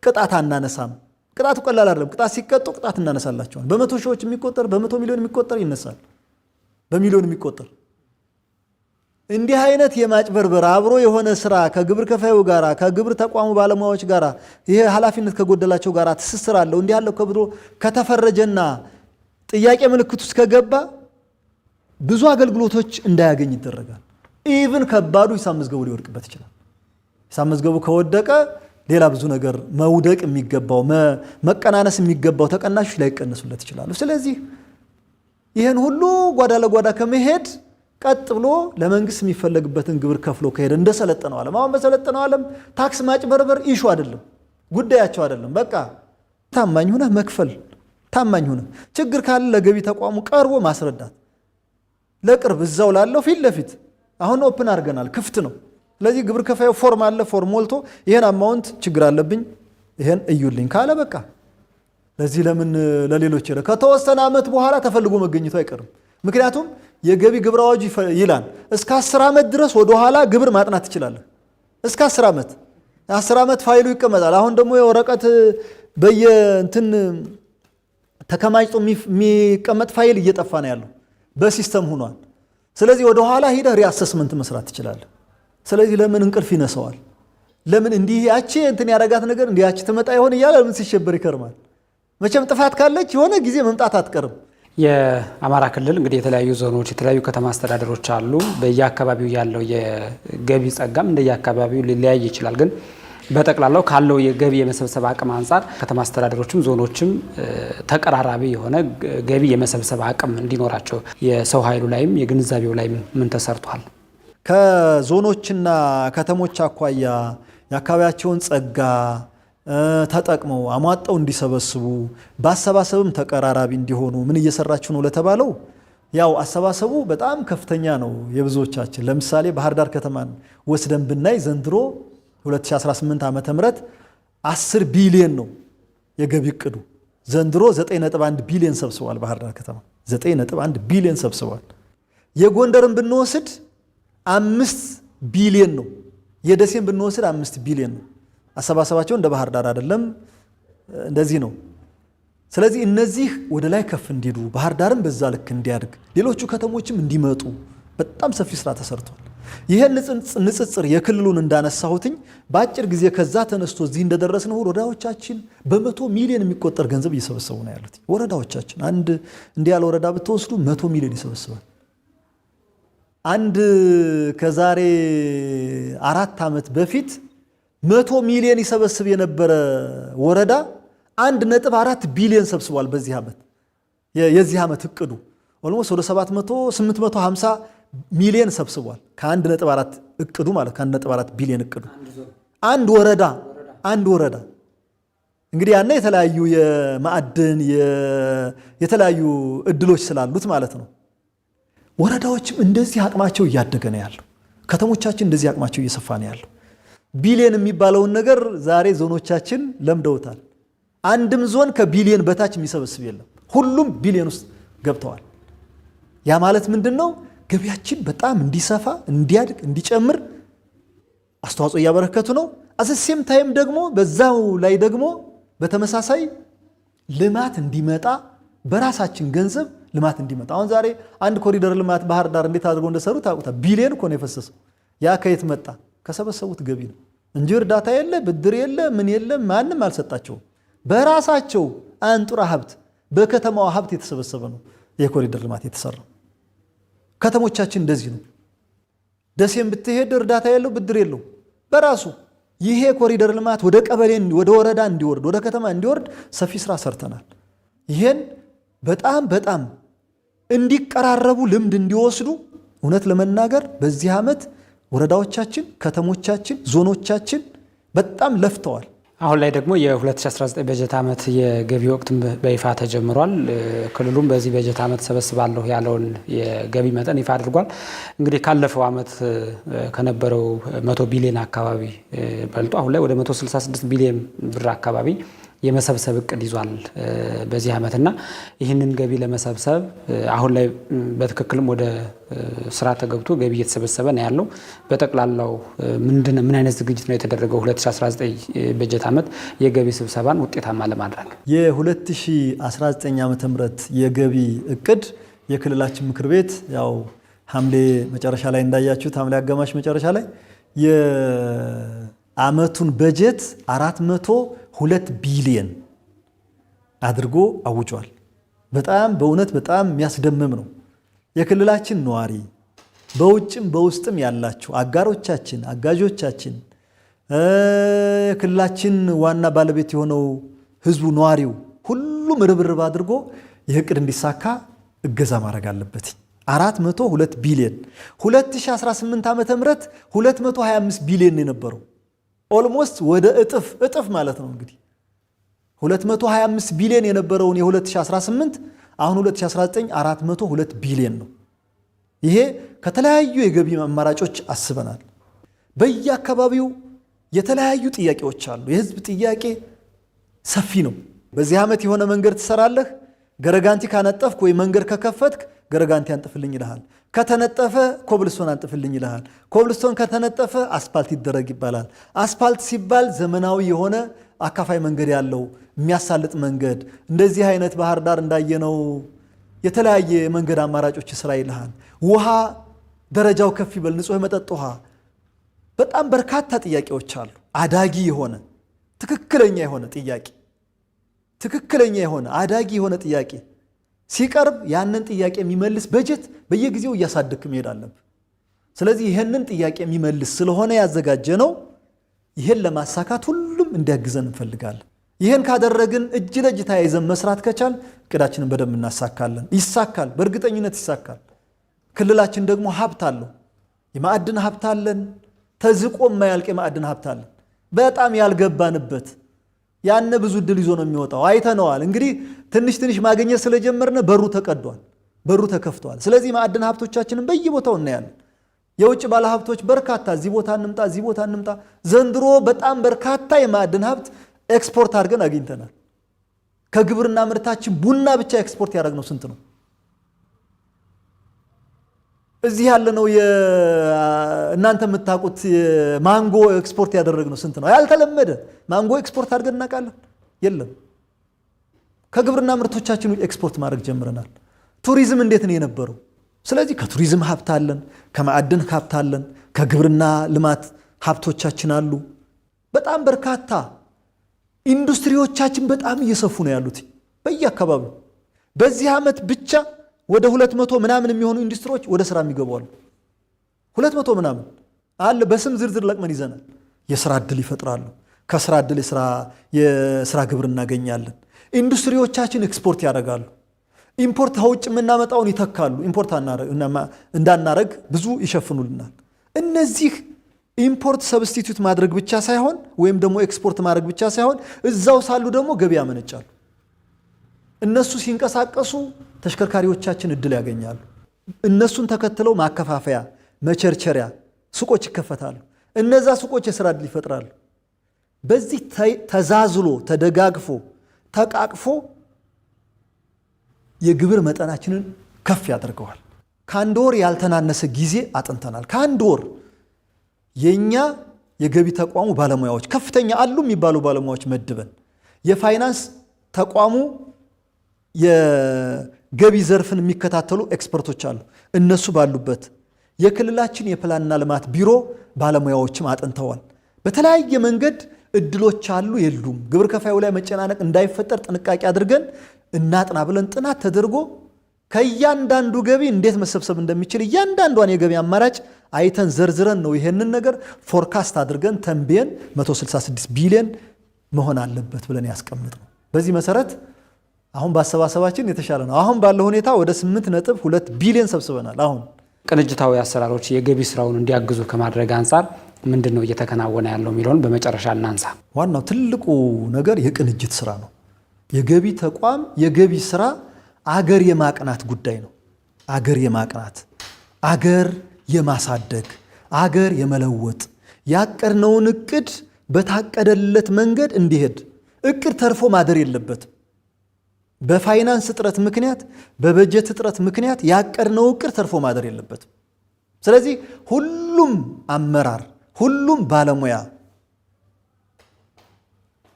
ቅጣት አናነሳም። ቅጣቱ ቀላል አይደለም። ቅጣት ሲቀጡ ቅጣት እናነሳላቸዋል። በመቶ ሺዎች የሚቆጠር በመቶ ሚሊዮን የሚቆጠር ይነሳል፣ በሚሊዮን የሚቆጠር። እንዲህ አይነት የማጭበርበር አብሮ የሆነ ስራ ከግብር ከፋዩ ጋራ ከግብር ተቋሙ ባለሙያዎች ጋራ ይሄ ኃላፊነት ከጎደላቸው ጋራ ትስስር አለው። እንዲህ ያለው ከብሮ ከተፈረጀና ጥያቄ ምልክት ውስጥ ከገባ ብዙ አገልግሎቶች እንዳያገኝ ይደረጋል። ኢቭን ከባዱ ሂሳብ መዝገቡ ሊወድቅበት ይችላል። ሂሳብ መዝገቡ ከወደቀ ሌላ ብዙ ነገር መውደቅ የሚገባው መቀናነስ የሚገባው ተቀናሾች ላይቀነሱለት ይችላሉ። ስለዚህ ይህን ሁሉ ጓዳ ለጓዳ ከመሄድ ቀጥ ብሎ ለመንግስት የሚፈለግበትን ግብር ከፍሎ ከሄደ እንደሰለጠነው ዓለም አሁን በሰለጠነው ዓለም ታክስ ማጭበርበር ኢሹ አይደለም፣ ጉዳያቸው አይደለም። በቃ ታማኝ ሆነ መክፈል፣ ታማኝ ሆነ ችግር ካለ ለገቢ ተቋሙ ቀርቦ ማስረዳት፣ ለቅርብ እዛው ላለው ፊት ለፊት አሁን ኦፕን አድርገናል፣ ክፍት ነው። ስለዚህ ግብር ከፋዩ ፎርም አለ፣ ፎርም ሞልቶ ይሄን አማውንት ችግር አለብኝ ይሄን እዩልኝ ካለ በቃ ለዚህ ለምን ለሌሎች ከተወሰነ ዓመት በኋላ ተፈልጎ መገኘቱ አይቀርም። ምክንያቱም የገቢ ግብር አዋጅ ይላል እስከ 10 ዓመት ድረስ ወደ ኋላ ግብር ማጥናት ትችላለህ። እስከ 10 ዓመት 10 ዓመት ፋይሉ ይቀመጣል። አሁን ደግሞ የወረቀት በየእንትን ተከማችቶ የሚቀመጥ ፋይል እየጠፋ ነው ያለው። በሲስተም ሆኗል። ስለዚህ ወደ ኋላ ሄደህ ሪአሰስመንት መስራት ትችላለህ። ስለዚህ ለምን እንቅልፍ ይነሳዋል? ለምን እንዲህ ያቺ እንትን ያረጋት ነገር እንዲህ ያቺ ትመጣ ይሆን እያለ ለምን ሲሸበር ይከርማል? መቼም ጥፋት ካለች የሆነ ጊዜ መምጣት አትቀርም። የአማራ ክልል እንግዲህ የተለያዩ ዞኖች፣ የተለያዩ ከተማ አስተዳደሮች አሉ። በየአካባቢው ያለው የገቢ ጸጋም እንደየአካባቢው ሊለያይ ይችላል። ግን በጠቅላላው ካለው የገቢ የመሰብሰብ አቅም አንጻር ከተማ አስተዳደሮችም ዞኖችም ተቀራራቢ የሆነ ገቢ የመሰብሰብ አቅም እንዲኖራቸው የሰው ኃይሉ ላይም የግንዛቤው ላይም ምን ተሰርቷል? ከዞኖችና ከተሞች አኳያ የአካባቢያቸውን ጸጋ ተጠቅመው አሟጠው እንዲሰበስቡ በአሰባሰብም ተቀራራቢ እንዲሆኑ ምን እየሰራችሁ ነው ለተባለው ያው አሰባሰቡ በጣም ከፍተኛ ነው። የብዙዎቻችን ለምሳሌ ባህር ዳር ከተማን ወስደን ብናይ ዘንድሮ 2018 ዓመተ ምህረት 10 ቢሊዮን ነው የገቢ እቅዱ። ዘንድሮ 9.1 ቢሊዮን ሰብስቧል። ባህር ዳር ከተማ 9.1 ቢሊዮን ሰብስቧል። የጎንደርን ብንወስድ 5 ቢሊዮን ነው። የደሴን ብንወስድ 5 ቢሊዮን ነው። አሰባሰባቸው እንደ ባህር ዳር አይደለም፣ እንደዚህ ነው። ስለዚህ እነዚህ ወደ ላይ ከፍ እንዲሉ ባህር ዳርም በዛ ልክ እንዲያድግ ሌሎቹ ከተሞችም እንዲመጡ በጣም ሰፊ ስራ ተሰርቷል። ይሄን ንጽጽር የክልሉን እንዳነሳሁትኝ በአጭር ጊዜ ከዛ ተነስቶ እዚህ እንደደረስነው ወረዳዎቻችን በመቶ ሚሊዮን የሚቆጠር ገንዘብ እየሰበሰቡ ነው ያሉት። ወረዳዎቻችን አንድ እንዲህ ያለ ወረዳ ብትወስዱ 100 ሚሊዮን ይሰበስባል። አንድ ከዛሬ 4 ዓመት በፊት 100 ሚሊዮን ይሰበስብ የነበረ ወረዳ 1.4 ቢሊዮን ሰብስቧል። በዚህ ዓመት የዚህ ዓመት እቅዱ ኦልሞስት ወደ 850 ሚሊዮን ሰብስቧል። ከ1.4 እቅዱ ማለት ከ1.4 ቢሊዮን እቅዱ አንድ ወረዳ እንግዲህ ያነ የተለያዩ የማዕድን የተለያዩ እድሎች ስላሉት ማለት ነው። ወረዳዎችም እንደዚህ አቅማቸው እያደገ ነው ያለው። ከተሞቻችን እንደዚህ አቅማቸው እየሰፋ ነው ያለው። ቢሊዮን የሚባለውን ነገር ዛሬ ዞኖቻችን ለምደውታል። አንድም ዞን ከቢሊዮን በታች የሚሰበስብ የለም። ሁሉም ቢሊዮን ውስጥ ገብተዋል። ያ ማለት ምንድን ነው? ገቢያችን በጣም እንዲሰፋ፣ እንዲያድግ፣ እንዲጨምር አስተዋጽኦ እያበረከቱ ነው። አዘሴም ታይም ደግሞ በዛው ላይ ደግሞ በተመሳሳይ ልማት እንዲመጣ በራሳችን ገንዘብ ልማት እንዲመጣ አሁን ዛሬ አንድ ኮሪደር ልማት ባህር ዳር እንዴት አድርገው እንደሰሩ ታውቁታል። ቢሊዮን እኮ ነው የፈሰሰው። ያ ከየት መጣ? ከሰበሰቡት ገቢ ነው እንጂ እርዳታ የለ፣ ብድር የለ፣ ምን የለ፣ ማንም አልሰጣቸውም። በራሳቸው አንጡራ ሀብት በከተማዋ ሀብት የተሰበሰበ ነው የኮሪደር ልማት የተሰራው። ከተሞቻችን እንደዚህ ነው። ደሴም ብትሄድ እርዳታ የለው፣ ብድር የለው፣ በራሱ ይሄ ኮሪደር ልማት ወደ ቀበሌ ወደ ወረዳ እንዲወርድ ወደ ከተማ እንዲወርድ ሰፊ ስራ ሰርተናል። ይሄን በጣም እንዲቀራረቡ ልምድ እንዲወስዱ እውነት ለመናገር በዚህ ዓመት ወረዳዎቻችን፣ ከተሞቻችን፣ ዞኖቻችን በጣም ለፍተዋል። አሁን ላይ ደግሞ የ2019 በጀት ዓመት የገቢ ወቅት በይፋ ተጀምሯል። ክልሉም በዚህ በጀት ዓመት ሰበስባለሁ ያለውን የገቢ መጠን ይፋ አድርጓል። እንግዲህ ካለፈው ዓመት ከነበረው 100 ቢሊዮን አካባቢ በልጦ አሁን ላይ ወደ 166 ቢሊዮን ብር አካባቢ የመሰብሰብ እቅድ ይዟል በዚህ ዓመትና ይህንን ገቢ ለመሰብሰብ አሁን ላይ በትክክልም ወደ ስራ ተገብቶ ገቢ እየተሰበሰበ ነው ያለው። በጠቅላላው ምን አይነት ዝግጅት ነው የተደረገው 2019 በጀት ዓመት የገቢ ስብሰባን ውጤታማ ለማድረግ? የ2019 ዓመተ ምህረት የገቢ እቅድ የክልላችን ምክር ቤት ያው ሐምሌ መጨረሻ ላይ እንዳያችሁት ሐምሌ አጋማሽ መጨረሻ ላይ የዓመቱን በጀት 402 ቢሊዮን አድርጎ አውጇል። በእውነት በጣም የሚያስደምም ነው። የክልላችን ነዋሪ በውጭም በውስጥም ያላችሁ አጋሮቻችን፣ አጋዦቻችን፣ የክልላችን ዋና ባለቤት የሆነው ህዝቡ፣ ነዋሪው ሁሉም ርብርብ አድርጎ ይህ እቅድ እንዲሳካ እገዛ ማድረግ አለበት። 402 ቢሊዮን 2018 ዓመተ ምህረት 225 ቢሊዮን የነበረው ኦልሞስት ወደ እጥፍ ማለት ነው። እንግዲህ 225 ቢሊዮን የነበረውን የ2018 አሁን 2019 402 ቢሊዮን ነው። ይሄ ከተለያዩ የገቢ አማራጮች አስበናል። በየአካባቢው የተለያዩ ጥያቄዎች አሉ። የህዝብ ጥያቄ ሰፊ ነው። በዚህ ዓመት የሆነ መንገድ ትሰራለህ፣ ገረጋንቲ ካነጠፍክ ወይ መንገድ ከከፈትክ ገረጋንቲ አንጥፍልኝ ይልሃል። ከተነጠፈ ኮብልስቶን አንጥፍልኝ ይልሃል። ኮብልስቶን ከተነጠፈ አስፓልት ይደረግ ይባላል። አስፓልት ሲባል ዘመናዊ የሆነ አካፋይ መንገድ ያለው የሚያሳልጥ መንገድ፣ እንደዚህ አይነት ባህር ዳር እንዳየነው የተለያየ መንገድ አማራጮች ስራ ይልሃል። ውሃ ደረጃው ከፍ ይበል፣ ንጹህ መጠጥ ውሃ። በጣም በርካታ ጥያቄዎች አሉ። አዳጊ የሆነ ትክክለኛ የሆነ ጥያቄ ትክክለኛ የሆነ አዳጊ የሆነ ጥያቄ ሲቀርብ ያንን ጥያቄ የሚመልስ በጀት በየጊዜው እያሳደግክ መሄድ አለብህ። ስለዚህ ይሄንን ጥያቄ የሚመልስ ስለሆነ ያዘጋጀ ነው። ይሄን ለማሳካት ሁሉም እንዲያግዘን እንፈልጋለን። ይሄን ካደረግን እጅ ለእጅ ተያይዘን መስራት ከቻል እቅዳችንን በደንብ እናሳካለን። ይሳካል፣ በእርግጠኝነት ይሳካል። ክልላችን ደግሞ ሀብት አለው። የማዕድን ሀብት አለን። ተዝቆ የማያልቅ የማዕድን ሀብት አለን። በጣም ያልገባንበት ያነ ብዙ እድል ይዞ ነው የሚወጣው። አይተነዋል። እንግዲህ ትንሽ ትንሽ ማግኘት ስለጀመርነ በሩ ተቀዷል፣ በሩ ተከፍቷል። ስለዚህ ማዕድን ሀብቶቻችንን በየቦታው እናያለን። የውጭ ባለ ሀብቶች በርካታ እዚህ ቦታ እንምጣ፣ እዚህ ቦታ እንምጣ። ዘንድሮ በጣም በርካታ የማዕድን ሀብት ኤክስፖርት አድርገን አግኝተናል። ከግብርና ምርታችን ቡና ብቻ ኤክስፖርት ያደረግነው ስንት ነው? እዚህ ያለነው እናንተ የምታውቁት ማንጎ ኤክስፖርት ያደረግነው ስንት ነው? ያልተለመደ ማንጎ ኤክስፖርት አድርገን እናውቃለን? የለም። ከግብርና ምርቶቻችን ኤክስፖርት ማድረግ ጀምረናል። ቱሪዝም እንዴት ነው የነበረው? ስለዚህ ከቱሪዝም ሀብት አለን፣ ከማዕድን ሀብት አለን፣ ከግብርና ልማት ሀብቶቻችን አሉ። በጣም በርካታ ኢንዱስትሪዎቻችን በጣም እየሰፉ ነው ያሉት በየአካባቢው። በዚህ ዓመት ብቻ ወደ 200 ምናምን የሚሆኑ ኢንዱስትሪዎች ወደ ስራ የሚገባሉ። 200 ምናምን አለ። በስም ዝርዝር ለቅመን ይዘናል። የስራ ዕድል ይፈጥራሉ። ከስራ ዕድል የስራ ግብር እናገኛለን። ኢንዱስትሪዎቻችን ኤክስፖርት ያደርጋሉ። ኢምፖርት ከውጭ የምናመጣውን ይተካሉ። ኢምፖርት እንዳናረግ ብዙ ይሸፍኑልናል። እነዚህ ኢምፖርት ሰብስቲቱት ማድረግ ብቻ ሳይሆን ወይም ደግሞ ኤክስፖርት ማድረግ ብቻ ሳይሆን እዛው ሳሉ ደግሞ ገቢ ያመነጫሉ። እነሱ ሲንቀሳቀሱ ተሽከርካሪዎቻችን እድል ያገኛሉ። እነሱን ተከትለው ማከፋፈያ፣ መቸርቸሪያ ሱቆች ይከፈታሉ። እነዛ ሱቆች የስራ ዕድል ይፈጥራሉ። በዚህ ተዛዝሎ ተደጋግፎ ተቃቅፎ የግብር መጠናችንን ከፍ ያደርገዋል። ከአንድ ወር ያልተናነሰ ጊዜ አጥንተናል። ከአንድ ወር የኛ የገቢ ተቋሙ ባለሙያዎች ከፍተኛ አሉ የሚባሉ ባለሙያዎች መድበን የፋይናንስ ተቋሙ የገቢ ዘርፍን የሚከታተሉ ኤክስፐርቶች አሉ። እነሱ ባሉበት የክልላችን የፕላንና ልማት ቢሮ ባለሙያዎችም አጥንተዋል። በተለያየ መንገድ እድሎች አሉ የሉም፣ ግብር ከፋዩ ላይ መጨናነቅ እንዳይፈጠር ጥንቃቄ አድርገን እናጥና ብለን ጥናት ተደርጎ ከእያንዳንዱ ገቢ እንዴት መሰብሰብ እንደሚችል እያንዳንዷን የገቢ አማራጭ አይተን ዘርዝረን ነው ይሄንን ነገር ፎርካስት አድርገን ተንብየን 166 ቢሊዮን መሆን አለበት ብለን ያስቀምጥነው። በዚህ መሰረት አሁን በአሰባሰባችን የተሻለ ነው። አሁን ባለው ሁኔታ ወደ 8.2 ቢሊዮን ሰብስበናል። አሁን ቅንጅታዊ አሰራሮች የገቢ ስራውን እንዲያግዙ ከማድረግ አንጻር ምንድን ነው እየተከናወነ ያለው የሚለውን በመጨረሻ እናንሳ። ዋናው ትልቁ ነገር የቅንጅት ስራ ነው። የገቢ ተቋም የገቢ ስራ አገር የማቅናት ጉዳይ ነው። አገር የማቅናት፣ አገር የማሳደግ፣ አገር የመለወጥ ያቀድነውን እቅድ በታቀደለት መንገድ እንዲሄድ እቅድ ተርፎ ማደር የለበትም። በፋይናንስ እጥረት ምክንያት በበጀት እጥረት ምክንያት ያቀድነው እቅድ ተርፎ ማደር የለበትም። ስለዚህ ሁሉም አመራር፣ ሁሉም ባለሙያ፣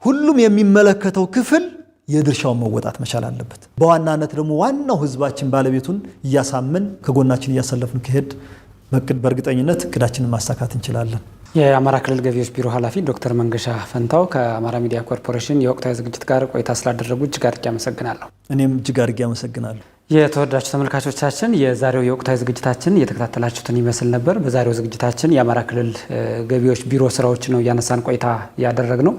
ሁሉም የሚመለከተው ክፍል የድርሻውን መወጣት መቻል አለበት። በዋናነት ደግሞ ዋናው ህዝባችን ባለቤቱን እያሳመን ከጎናችን እያሰለፍን ከሄድ በእርግጠኝነት እቅዳችንን ማሳካት እንችላለን። የአማራ ክልል ገቢዎች ቢሮ ኃላፊ ዶክተር መንገሻ ፈንታው ከአማራ ሚዲያ ኮርፖሬሽን የወቅታዊ ዝግጅት ጋር ቆይታ ስላደረጉ እጅግ አድርጌ አመሰግናለሁ። እኔም እጅግ አድርጌ አመሰግናለሁ። የተወዳጁ ተመልካቾቻችን የዛሬው የወቅታዊ ዝግጅታችን እየተከታተላችሁትን ይመስል ነበር። በዛሬው ዝግጅታችን የአማራ ክልል ገቢዎች ቢሮ ስራዎች ነው እያነሳን ቆይታ ያደረግነው።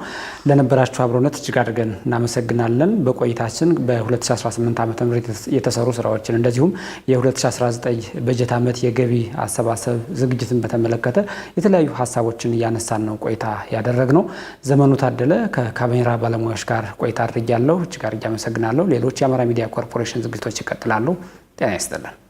ለነበራችሁ አብሮነት እጅግ አድርገን እናመሰግናለን። በቆይታችን በ2018 ዓ.ም የተሰሩ ስራዎችን እንደዚሁም የ2019 በጀት ዓመት የገቢ አሰባሰብ ዝግጅትን በተመለከተ የተለያዩ ሀሳቦችን እያነሳን ነው ቆይታ ያደረግነው። ዘመኑ ታደለ ከካሜራ ባለሙያዎች ጋር ቆይታ አድርጌያለሁ። እጅግ አድርጌ አመሰግናለሁ። ሌሎች የአማራ ሚዲያ ኮርፖሬሽን ዝግጅቶች ይቀጥላሉ። ጤና ይስጥልን።